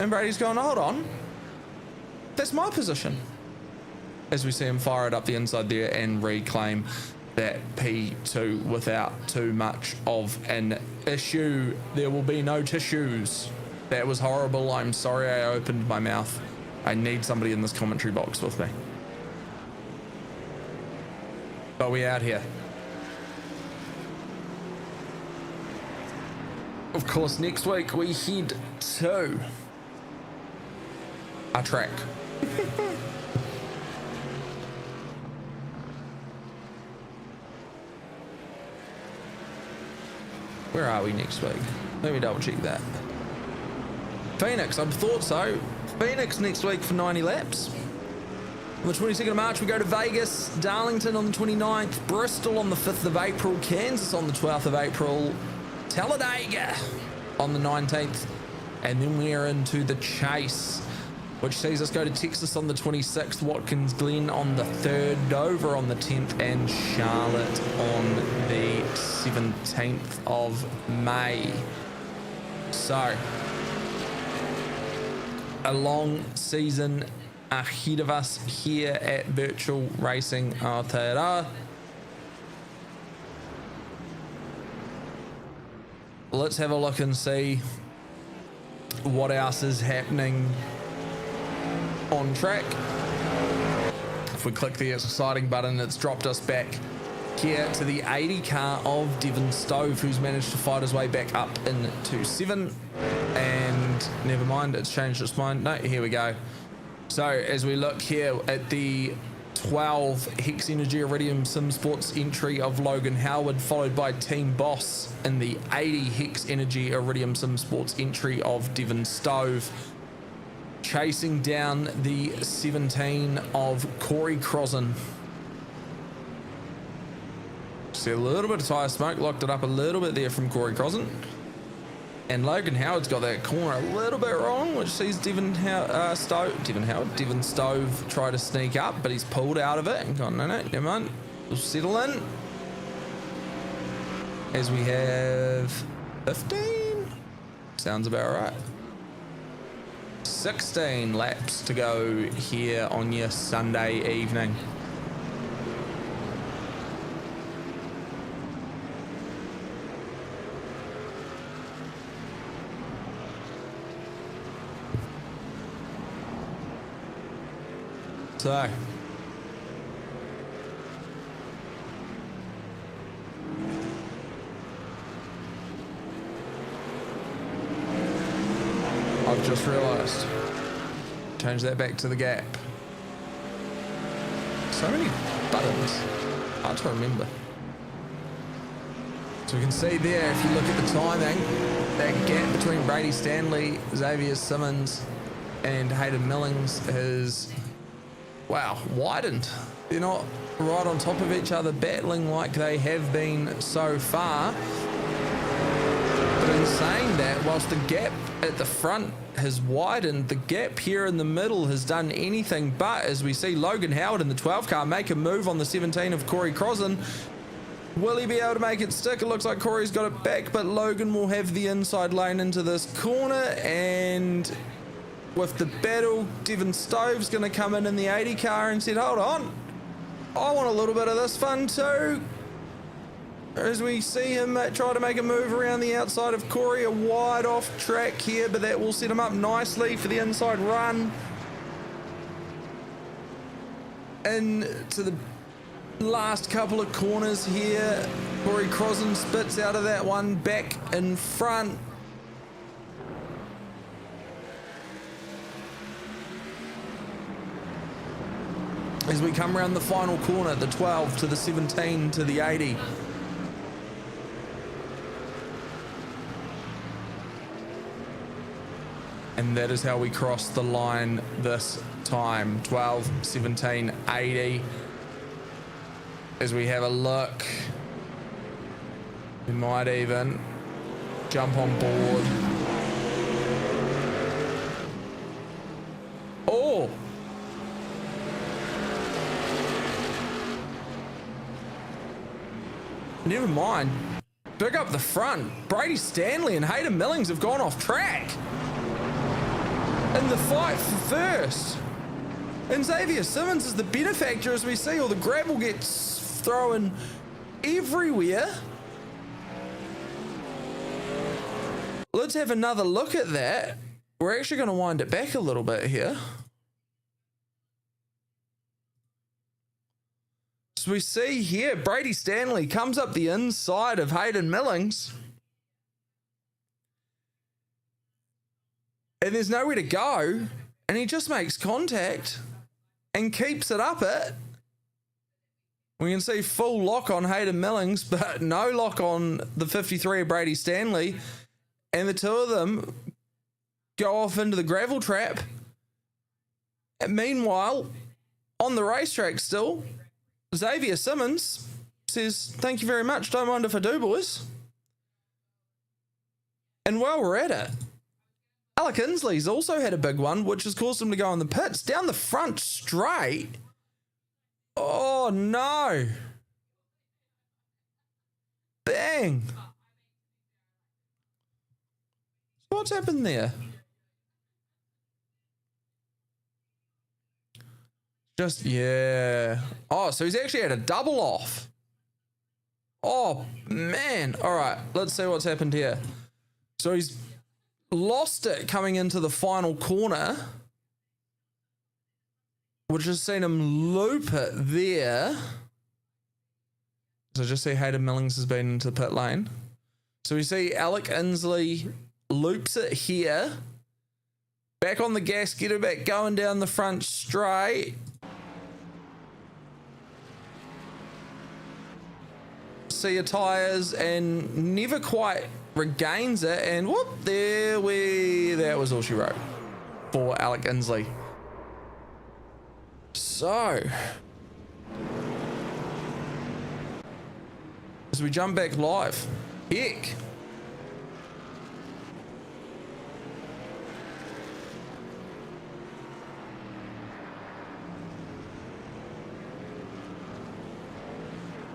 And Brady's going, hold on. That's my position. As we see him fire it up the inside there and reclaim that P2 without too much of an issue. There will be no tissues. That was horrible. I'm sorry I opened my mouth. I need somebody in this commentary box with me. But we out here. Of course, next week we head to our track. Where are we next week? Let me double check that. Phoenix, I thought so. Phoenix next week for 90 laps. On the 22nd of March, we go to Vegas, Darlington on the 29th, Bristol on the 5th of April, Kansas on the 12th of April, Talladega on the 19th, and then we're into the Chase, which sees us go to Texas on the 26th, Watkins Glen on the 3rd, Dover on the 10th, and Charlotte on the 17th of May. So, a long season ahead of us here at Virtual Racing Aotearoa. Let's have a look and see what else is happening on track. If we click the exciting button, it's dropped us back here to the 80 car of Devon Stove, who's managed to fight his way back up into 7. And never mind, it's changed its mind. No, here we go. So as we look here at the 12 Hex Energy Iridium Sim Sports entry of Logan Howard, followed by Team Boss in the 80 Hex Energy Iridium Sim Sports entry of Devon Stove. Chasing down the 17 of Corey Crossan. See a little bit of tyre smoke, locked it up a little bit there from Corey Crossan. And Logan Howard's got that corner a little bit wrong, which sees Devon Stove try to sneak up, but he's pulled out of it and gone, no, never mind, we'll settle in. As we have 15, sounds about right. 16 laps to go here on your Sunday evening. So, I've just realised. Change that back to the gap. So many buttons. Hard to remember. So we can see there, if you look at the timing, that gap between Brady Stanley, Xavier Simmons, and Hayden Millings has, wow, widened. They're not right on top of each other battling like they have been so far. But in saying that, whilst the gap at the front has widened, the gap here in the middle has done anything but, as we see Logan Howard in the 12 car make a move on the 17 of Corey Crossan. Will he be able to make it stick? It looks like Corey's got it back, but Logan will have the inside lane into this corner, and with the battle, Devon Stove's going to come in the 80 car and said, hold on, I want a little bit of this fun too. As we see him try to make a move around the outside of Corey, a wide off track here, but that will set him up nicely for the inside run. Into the last couple of corners here, Corey Crossan spits out of that one back in front. As we come around the final corner, the 12 to the 17 to the 80. And that is how we cross the line this time. 12, 17, 80. As we have a look, we might even jump on board. Oh! Never mind. Big up the front. Brady Stanley and Hayden Millings have gone off track in the fight for first. And Xavier Simmons is the benefactor, as we see all the gravel gets thrown everywhere. Let's have another look at that. We're actually going to wind it back a little bit here. So we see here, Brady Stanley comes up the inside of Hayden Millings. And there's nowhere to go. And he just makes contact and keeps it up it. We can see full lock on Hayden Millings, but no lock on the 53 of Brady Stanley. And the two of them go off into the gravel trap. And meanwhile, on the racetrack still, Xavier Simmons says, thank you very much. Don't mind if I do, boys. And while we're at it, Alec Inslee's also had a big one, which has caused him to go in the pits. Down the front straight. Oh, no. Bang. What's happened there? Just, yeah. Oh, so he's actually had a double off. Oh, man. All right, let's see what's happened here. So he's lost it coming into the final corner, which has seen him loop it there. So just see Hayden Millings has been into the pit lane. So we see Alec Inslee loops it here. Back on the gas, get it back going down the front straight. See your tyres and never quite regains it, and whoop, that was all she wrote for Alec Inslee. So as we jump back live, heck,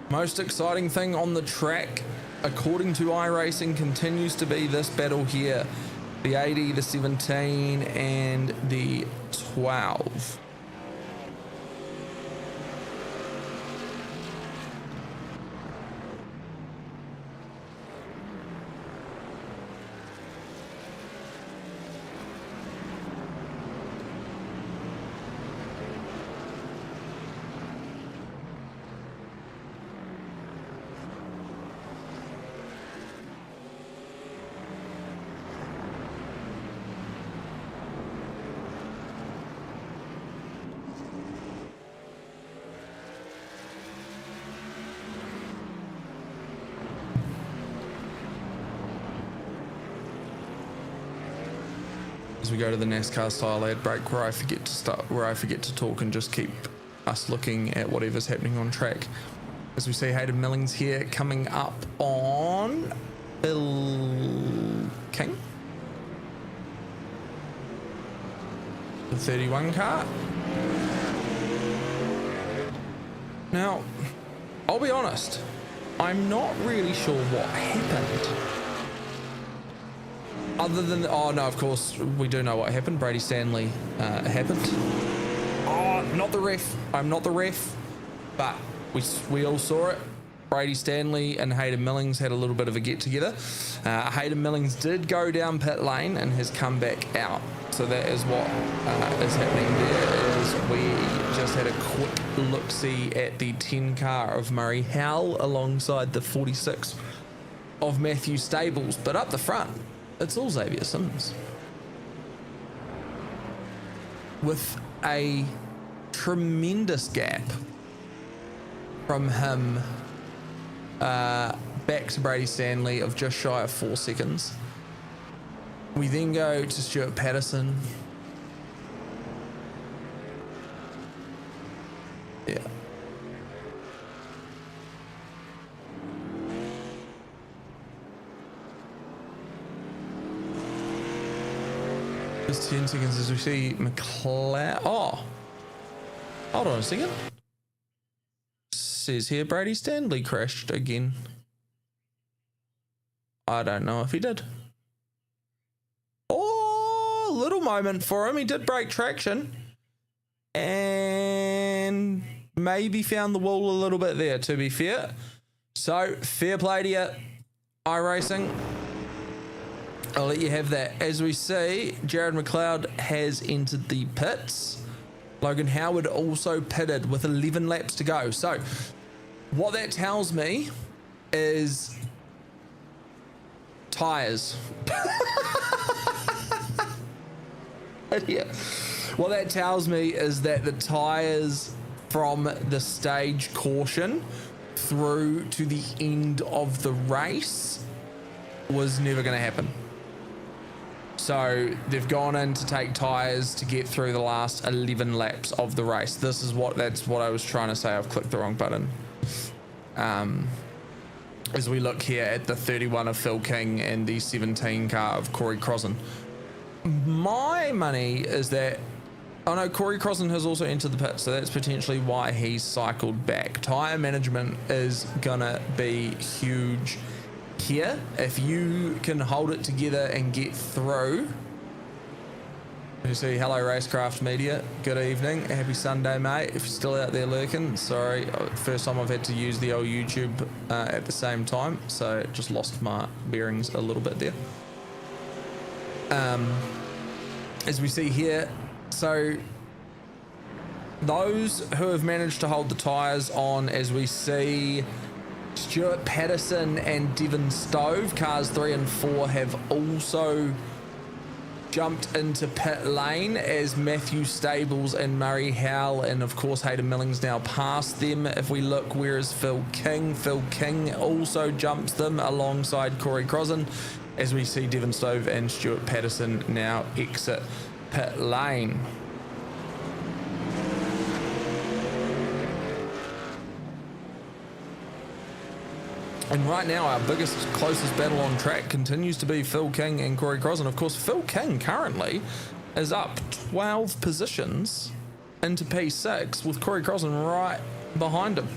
most exciting thing on the track, according to iRacing, continues to be this battle here. The 80, the 17, and the 12. As we go to the NASCAR style ad break, where I forget to talk and just keep us looking at whatever's happening on track. As we see Hayden Millings here coming up on Bill King, the 31 car. Now, I'll be honest, I'm not really sure what happened. Other than, oh no, of course, we do know what happened. Brady Stanley happened. Oh, not the ref. I'm not the ref. But we all saw it. Brady Stanley and Hayden Millings had a little bit of a get-together. Hayden Millings did go down pit lane and has come back out. So that is what is happening there. Is we just had a quick look-see at the 10 car of Murray Howell alongside the 46 of Matthew Stables. But up the front, it's all Xavier Simmons, with a tremendous gap from him back to Brady Stanley of just shy of 4 seconds. We then go to Stuart Patterson. Yeah. Just 10 seconds as we see McLeod. Oh, hold on a second. Says here Brady Stanley crashed again. I don't know if he did. Oh, little moment for him. He did break traction and maybe found the wall a little bit there, to be fair. So fair play to you, iRacing. I'll let you have that. As we see, Jared McLeod has entered the pits. Logan Howard also pitted with 11 laps to go. So what that tells me is tyres. Yeah. What that tells me is that the tyres from the stage caution through to the end of the race was never going to happen. So they've gone in to take tyres to get through the last 11 laps of the race. That's what I was trying to say. I've clicked the wrong button. As we look here at the 31 of Phil King and the 17 car of Corey Crossan. My money is that, oh no, Corey Crossan has also entered the pit, so that's potentially why he's cycled back. Tyre management is gonna be huge here. If you can hold it together and get through. You see, hello Racecraft Media, good evening, happy Sunday mate. If you're still out there lurking, sorry, first time I've had to use the old YouTube at the same time, so just lost my bearings a little bit there. As we see here, so those who have managed to hold the tyres on, as we see Stuart Patterson and Devon Stove, cars 3 and 4, have also jumped into pit lane as Matthew Stables and Murray Howell, and of course Hayden Millings now past them. If we look, where is Phil King? Phil King also jumps them alongside Corey Crossan, as we see Devon Stove and Stuart Patterson now exit pit lane. And right now, our biggest, closest battle on track continues to be Phil King and Corey Crossan. Of course, Phil King currently is up 12 positions into P6 with Corey Crossan right behind him.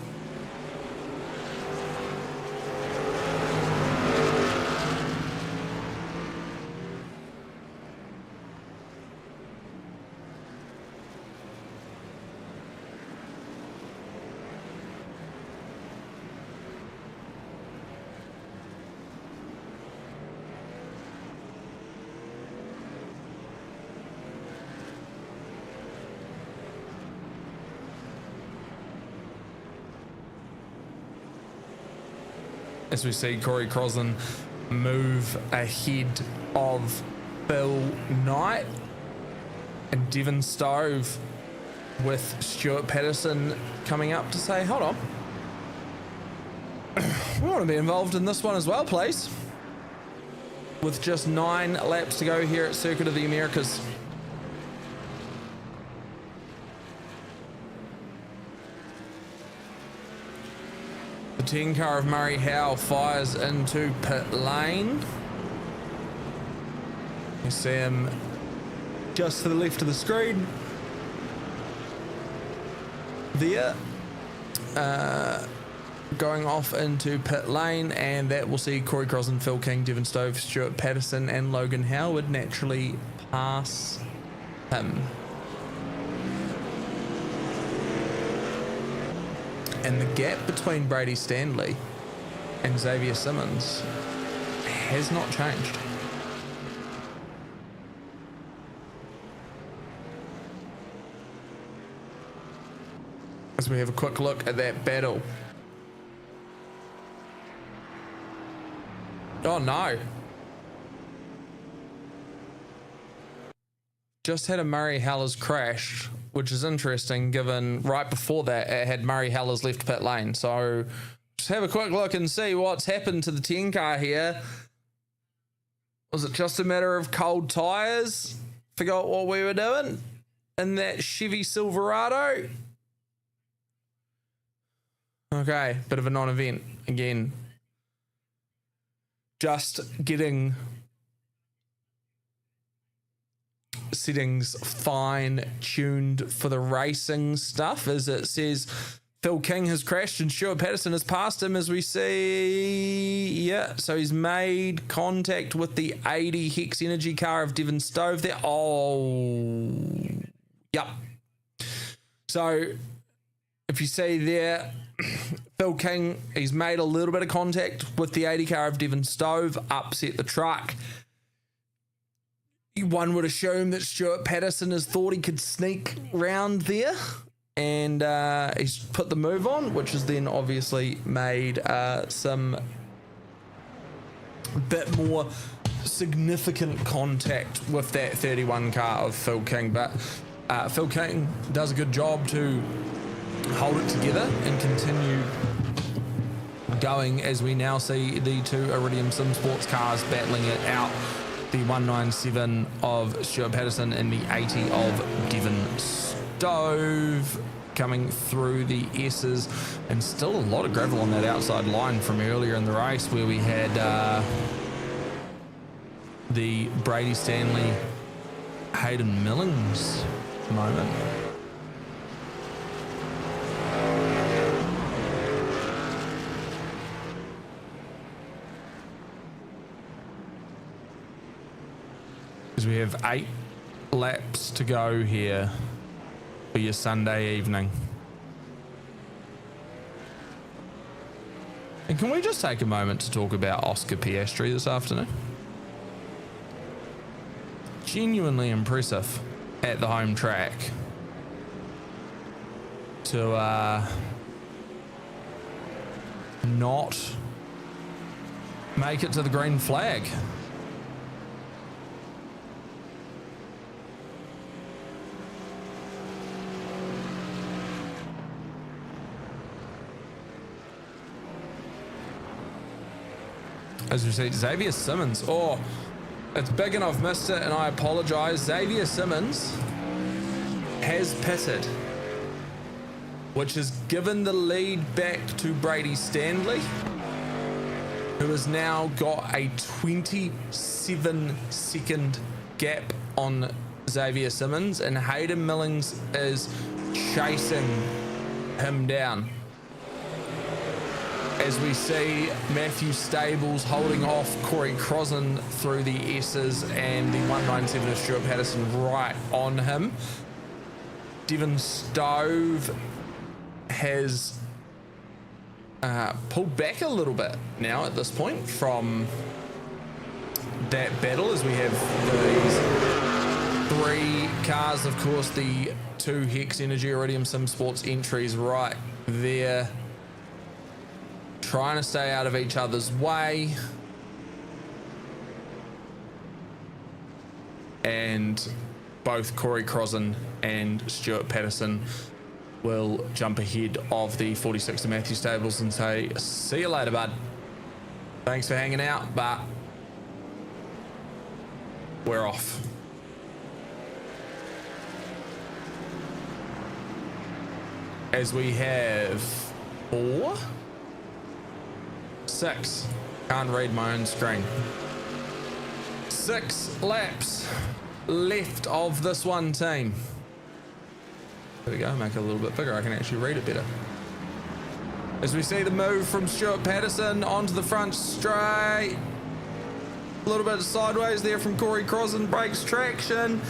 As we see Corey Crossan move ahead of Bill Knight and Devon Stove, with Stuart Patterson coming up to say, hold on, we want to be involved in this one as well, please. With just 9 laps to go here at Circuit of the Americas. The 10 car of Murray Howell fires into pit lane. You see him just to the left of the screen there, going off into pit lane, and that will see Corey Crossan, Phil King, Devon Stove, Stuart Patterson and Logan Howard naturally pass him. And the gap between Brady Stanley and Xavier Simmons has not changed. As we have a quick look at that battle. Oh no. Just had a Murray Hellers crash, which is interesting given right before that it had Murray Hellers left pit lane. So just have a quick look and see what's happened to the 10 car here. Was it just a matter of cold tyres? Forgot what we were doing in that Chevy Silverado? Okay, bit of a non-event again. Just getting settings fine-tuned for the racing stuff, as it says Phil King has crashed and Stuart Patterson has passed him, as we see. Yeah, so he's made contact with the 80 Hex Energy car of Devon Stove there. Oh, yep. So if you see there, Phil King, he's made a little bit of contact with the 80 car of Devon Stove, upset the truck. One would assume that Stuart Patterson has thought he could sneak round there, and he's put the move on, which has then obviously made some bit more significant contact with that 31 car of Phil King. But Phil King does a good job to hold it together and continue going, as we now see the two Iridium Sim Sports cars battling it out the 197 of Stuart Patterson and the 80 of Devon Stove coming through the S's, and still a lot of gravel on that outside line from earlier in the race where we had the Brady Stanley Hayden Millings moment. Because we have 8 laps to go here for your Sunday evening. And can we just take a moment to talk about Oscar Piastri this afternoon? Genuinely impressive at the home track to not make it to the green flag. As we see, Xavier Simmons. Oh, it's big and I've missed it and I apologize. Xavier Simmons has pitted, which has given the lead back to Brady Stanley, who has now got a 27-second gap on Xavier Simmons, and Hayden Millings is chasing him down. As we see Matthew Stables holding off Corey Crossan through the S's, and the 197 of Stuart Patterson right on him. Devon Stove has pulled back a little bit now at this point from that battle, as we have these 3 cars, of course, the 2 Hex Energy Iridium Sim Sports entries right there, trying to stay out of each other's way. And both Corey Crossan and Stuart Patterson will jump ahead of the 46 to Matthew Stables and say, see you later, bud. Thanks for hanging out, but we're off. As we have 4, 6, can't read my own screen. 6 laps left of this one team. There we go, make it a little bit bigger, I can actually read it better. As we see the move from Stuart Patterson onto the front straight. A little bit sideways there from Corey Crossan, breaks traction.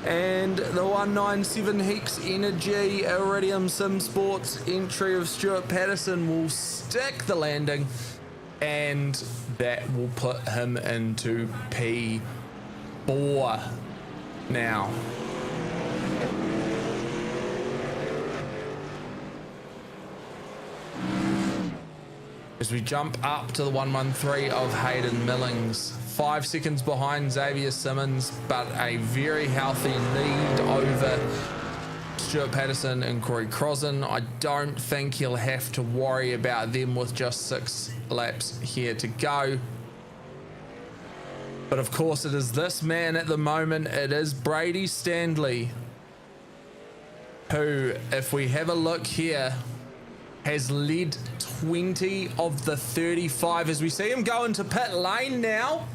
And the 197 Hex Energy Iridium Sim Sports entry of Stuart Patterson will stick the landing, and that will put him into P4 now. As we jump up to the 113 of Hayden Millings, 5 seconds behind Xavier Simmons, but a very healthy lead over Stuart Patterson and Corey Crossan. I don't think he'll have to worry about them with just 6 laps here to go. But of course it is this man at the moment, it is Brady Stanley, who, if we have a look here, has led 20 of the 35 as we see him go into pit lane now.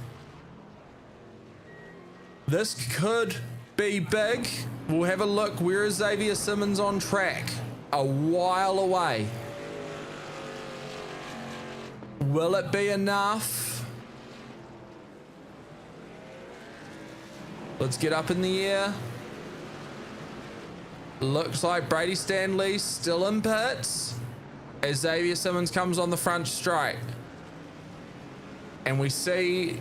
This could be big. We'll have a look. Where is Xavier Simmons on track? A while away. Will it be enough? Let's get up in the air. Looks like Brady Stanley still in pits as Xavier Simmons comes on the front straight. And we see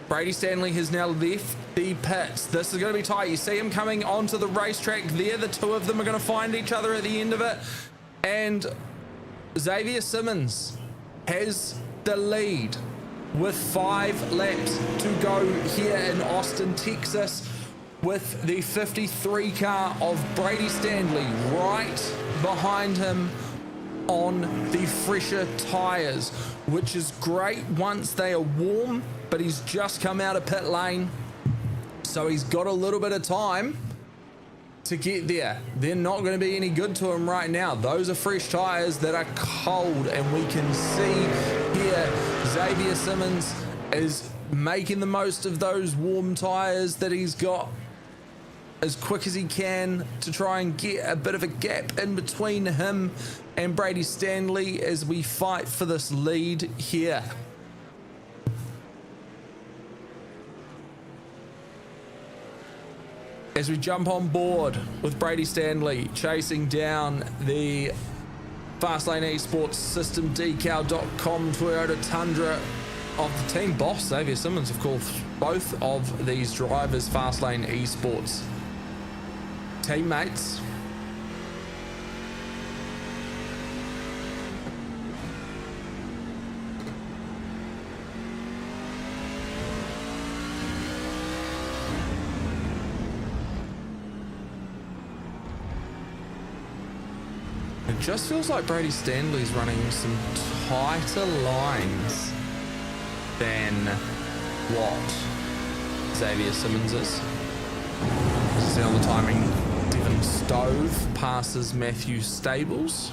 Brady Stanley has now left the pits. This is going to be tight. You see him coming onto the racetrack there. The two of them are going to find each other at the end of it. And Xavier Simmons has the lead with 5 laps to go here in Austin, Texas, with the 53 car of Brady Stanley right behind him on the fresher tyres, which is great once they are warm, but he's just come out of pit lane So he's got a little bit of time to get there. They're not going to be any good to him right now. Those are fresh tires that are cold, and we can see here Xavier Simmons is making the most of those warm tires that he's got as quick as he can to try and get a bit of a gap in between him and Brady Stanley as we fight for this lead here. As we jump on board with Brady Stanley chasing down the Fastlane Esports System Decal.com Toyota Tundra of the team boss, Xavier Simmons, of course. Both of these drivers, Fastlane Esports teammates. It just feels like Brady Stanley's running some tighter lines than what Xavier Simmons is. See on the timing, Devon Stove passes Matthew Stables.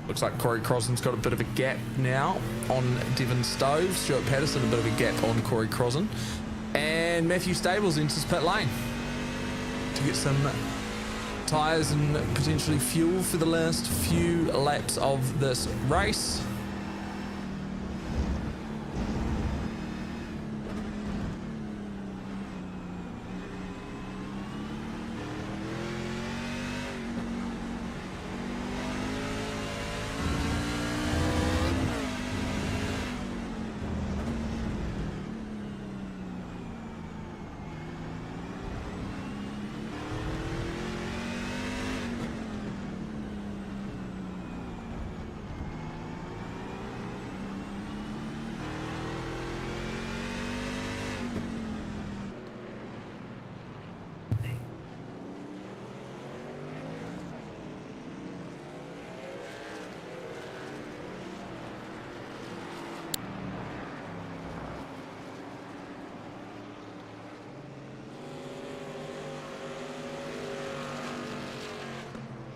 Looks like Corey Crossan's got a bit of a gap now on Devon Stove. Stuart Patterson a bit of a gap on Corey Crossan. And Matthew Stables enters pit lane to get some tyres and potentially fuel for the last few laps of this race.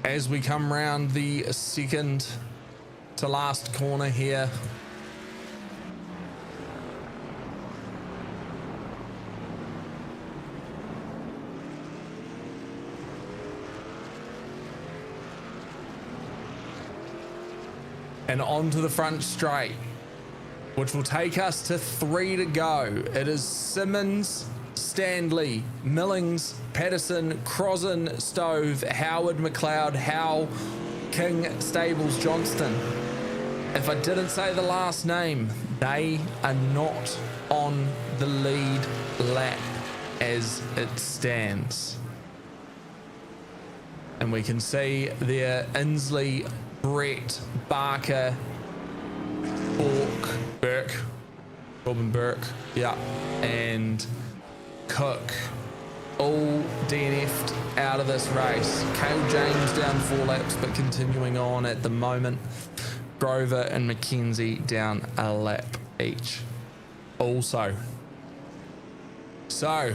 As we come round the second to last corner here, and onto the front straight, which will take us to 3 to go. It is Simmons, Stanley, Millings, Patterson, Crossan, Stove, Howard, McLeod, Howe, King, Stables, Johnston. If I didn't say the last name, they are not on the lead lap as it stands. And we can see there Inslee, Brett, Barker, Burke, Robin Burke, yeah, and Cook all DNF'd out of this race. Cale James down 4 laps but continuing on at the moment. Grover and McKenzie down a lap each also. So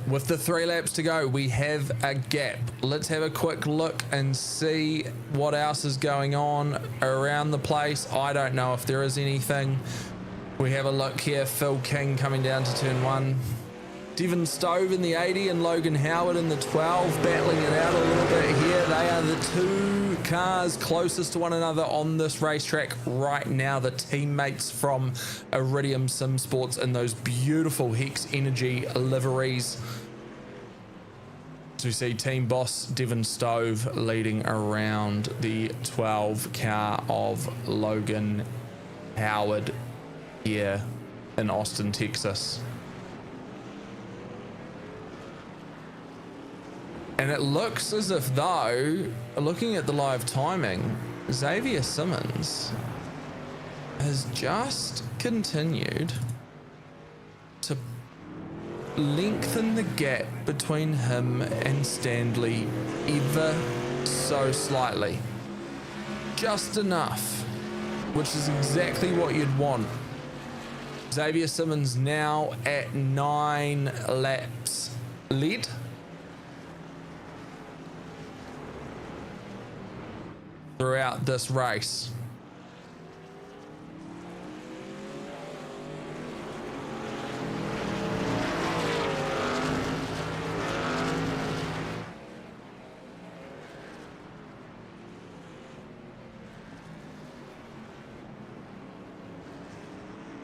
with the 3 laps to go, we have a gap. Let's have a quick look and see what else is going on around the place. I don't know if there is anything. We have a look here. Phil King coming down to turn 1. Devon Stove in the 80 and Logan Howard in the 12, battling it out a little bit here. They are the 2 cars closest to one another on this racetrack right now. The teammates from Iridium Sim Sports in those beautiful Hex Energy liveries. So we see team boss Devon Stove leading around the 12 car of Logan Howard here in Austin, Texas. And it looks as if though, looking at the live timing, Xavier Simmons has just continued to lengthen the gap between him and Stanley ever so slightly. Just enough, which is exactly what you'd want. Xavier Simmons now at 9 laps lead. Throughout this race.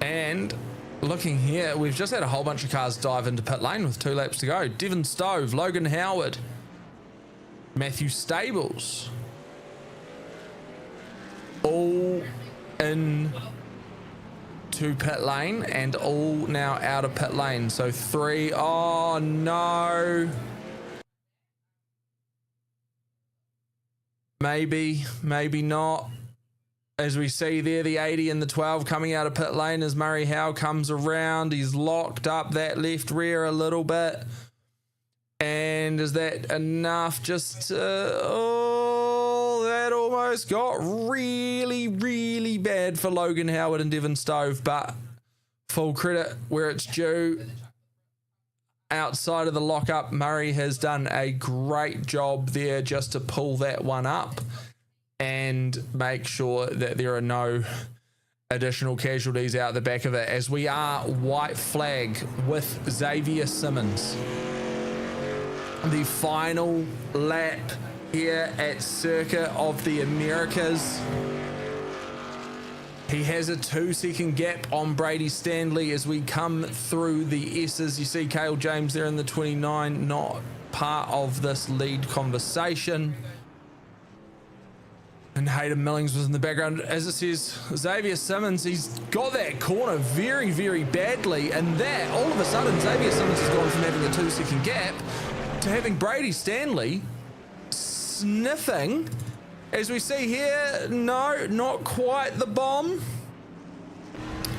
And looking here, we've just had a whole bunch of cars dive into pit lane with 2 laps to go. Devon Stove, Logan Howard, Matthew Stables, all in to pit lane and all now out of pit lane. So 3, oh no. Maybe not. As we see there, the 80 and the 12 coming out of pit lane as Murray Howe comes around. He's locked up that left rear a little bit. And is that enough? Just, that almost got really, really bad for Logan Howard and Devon Stove. But full credit where it's due. Outside of the lockup, Murray has done a great job there just to pull that one up and make sure that there are no additional casualties out the back of it, as we are white flag with Xavier Simmons. The final lap here at Circuit of the Americas. He has a 2-second gap on Brady Stanley as we come through the S's. You see Cale James there in the 29, not part of this lead conversation. And Hayden Millings was in the background. As it says, Xavier Simmons, he's got that corner very, very badly. And that, all of a sudden, Xavier Simmons has gone from having a 2-second gap to having Brady Stanley sniffing. As we see here, no, not quite the bomb.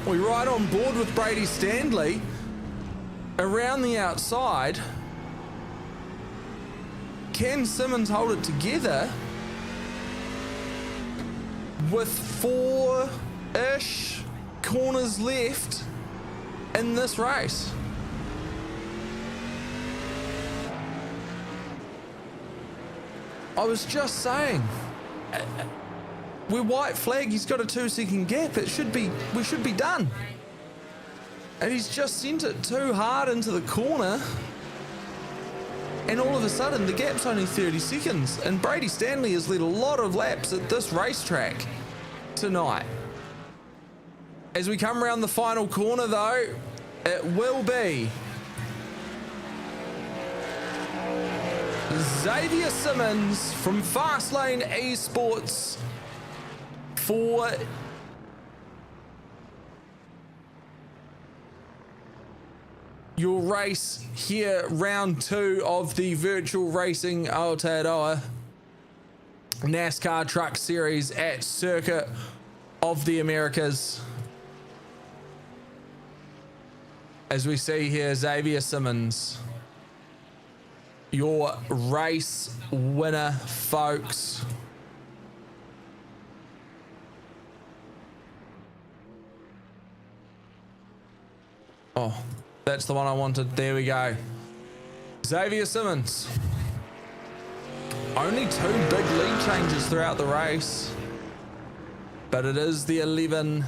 We're right on board with Brady Stanley around the outside. Can Simmons hold it together with 4-ish corners left in this race? I was just saying, we're white flag, he's got a 2-second gap. We should be done. And he's just sent it too hard into the corner. And all of a sudden, the gap's only 30 seconds. And Brady Stanley has led a lot of laps at this racetrack tonight. As we come around the final corner, though, it will be Xavier Simmons from Fastlane Esports for your race here, round 2 of the Virtual Racing Aotearoa NASCAR Truck Series at Circuit of the Americas. As we see here, Xavier Simmons, your race winner, folks. Oh, that's the one I wanted. There we go. Xavier Simmons. Only 2 big lead changes throughout the race, but it is the 11.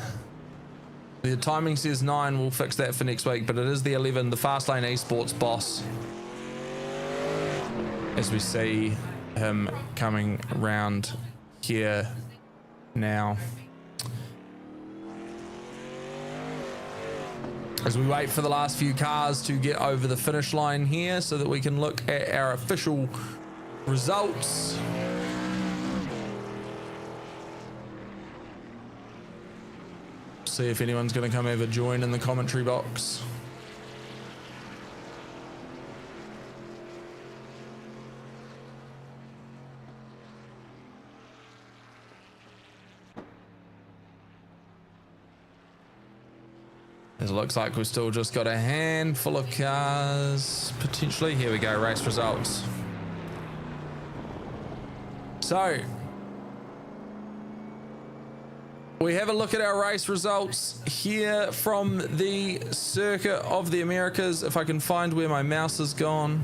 The timing says 9. We'll fix that for next week, but it is the 11, the Fastlane Esports boss. As we see him coming around here now. As we wait for the last few cars to get over the finish line here so that we can look at our official results. See if anyone's going to come over join in the commentary box. It looks like we've still just got a handful of cars, potentially. Here we go, race results. So, we have a look at our race results here from the Circuit of the Americas. If I can find where my mouse has gone.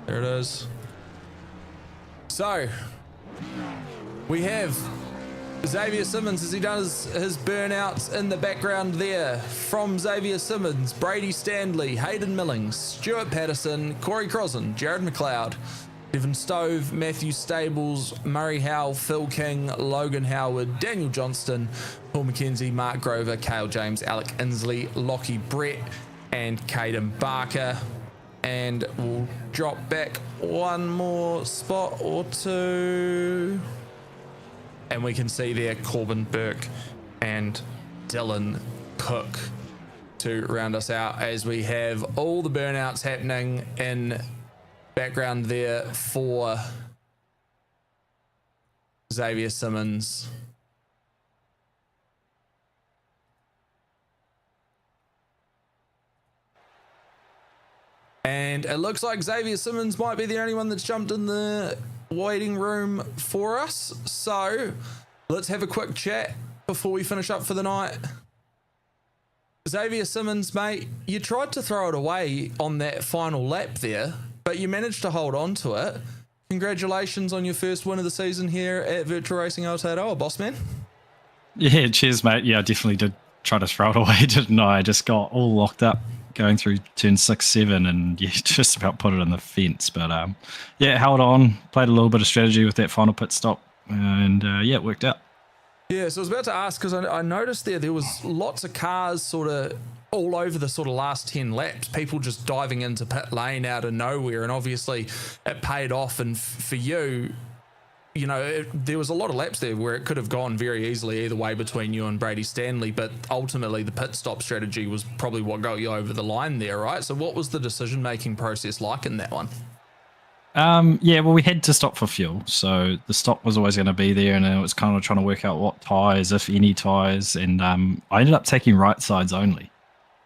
There it is. So, we have Xavier Simmons as he does his burnouts in the background there. From Xavier Simmons, Brady Stanley, Hayden Millings, Stuart Patterson, Corey Crossan, Jared McLeod, Devon Stove, Matthew Stables, Murray Howell, Phil King, Logan Howard, Daniel Johnston, Paul McKenzie, Mark Grover, Cale James, Alec Inslee, Lockie Brett, and Caden Barker. And we'll drop back one more spot or two. And we can see there Corbin Burke and Dylan Cook to round us out as we have all the burnouts happening in background there for Xavier Simmons. And it looks like Xavier Simmons might be the only one that's jumped in the waiting room for us. So let's have a quick chat before we finish up for the night. Xavier Simmons, mate, you tried to throw it away on that final lap there, but you managed to hold on to it. Congratulations on your first win of the season here at Virtual Racing Aotearoa, boss man. Yeah, cheers, mate. Yeah, I definitely did try to throw it away, didn't I? I just got all locked up going through turn 6, 7 and yeah, just about put it in the fence. But yeah, held on, played a little bit of strategy with that final pit stop and yeah, it worked out. Yeah, so I was about to ask because I noticed there was lots of cars sort of all over the sort of last 10 laps, people just diving into pit lane out of nowhere, and obviously it paid off. And for you, you know, there was a lot of laps there where it could have gone very easily either way between you and Brady Stanley, but ultimately the pit stop strategy was probably what got you over the line there, right? So what was the decision-making process like in that one? Yeah, well, we had to stop for fuel, so the stop was always going to be there, and it was kind of trying to work out what tyres, if any tyres, and I ended up taking right sides only.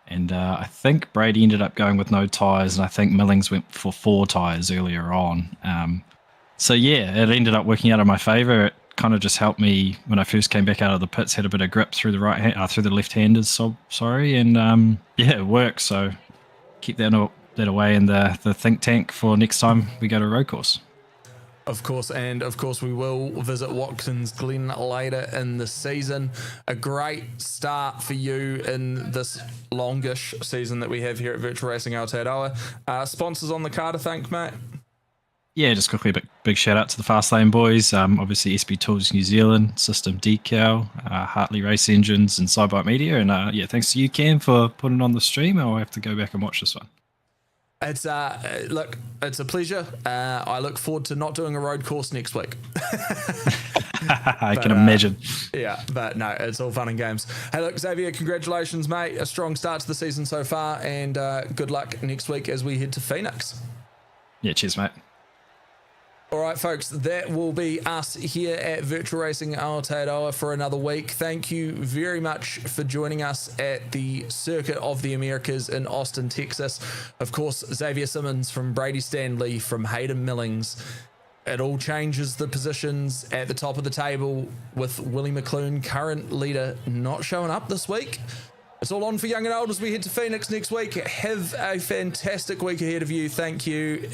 And I think Brady ended up going with no tyres, and I think Millings went for 4 tyres earlier on. So yeah, it ended up working out in my favour. It kind of just helped me when I first came back out of the pits, had a bit of grip through the right hand, through the left-handers. So sorry, and yeah, it worked. So keep that away in the think tank for next time we go to road course. Of course, and of course we will visit Watkins Glen later in the season. A great start for you in this longish season that we have here at Virtual Racing Aotearoa. Sponsors on the car to thank, mate? Yeah, just quickly, big shout out to the Fast Lane boys. Obviously SB Tools New Zealand, System Decal, Hartley Race Engines, and Sidebite Media. And yeah, thanks to you, Cam, for putting on the stream. I'll have to go back and watch this one. It's look, it's a pleasure. I look forward to not doing a road course next week. I can imagine. Yeah, but no, it's all fun and games. Hey, look, Xavier, congratulations, mate. A strong start to the season so far, and good luck next week as we head to Phoenix. Yeah, cheers, mate. All right, folks, that will be us here at Virtual Racing Aotearoa for another week. Thank you very much for joining us at the Circuit of the Americas in Austin, Texas. Of course, Xavier Simmons from Brady Stanley, from Hayden Millings. It all changes the positions at the top of the table with Willie McClune, current leader, not showing up this week. It's all on for young and old as we head to Phoenix next week. Have a fantastic week ahead of you. Thank you.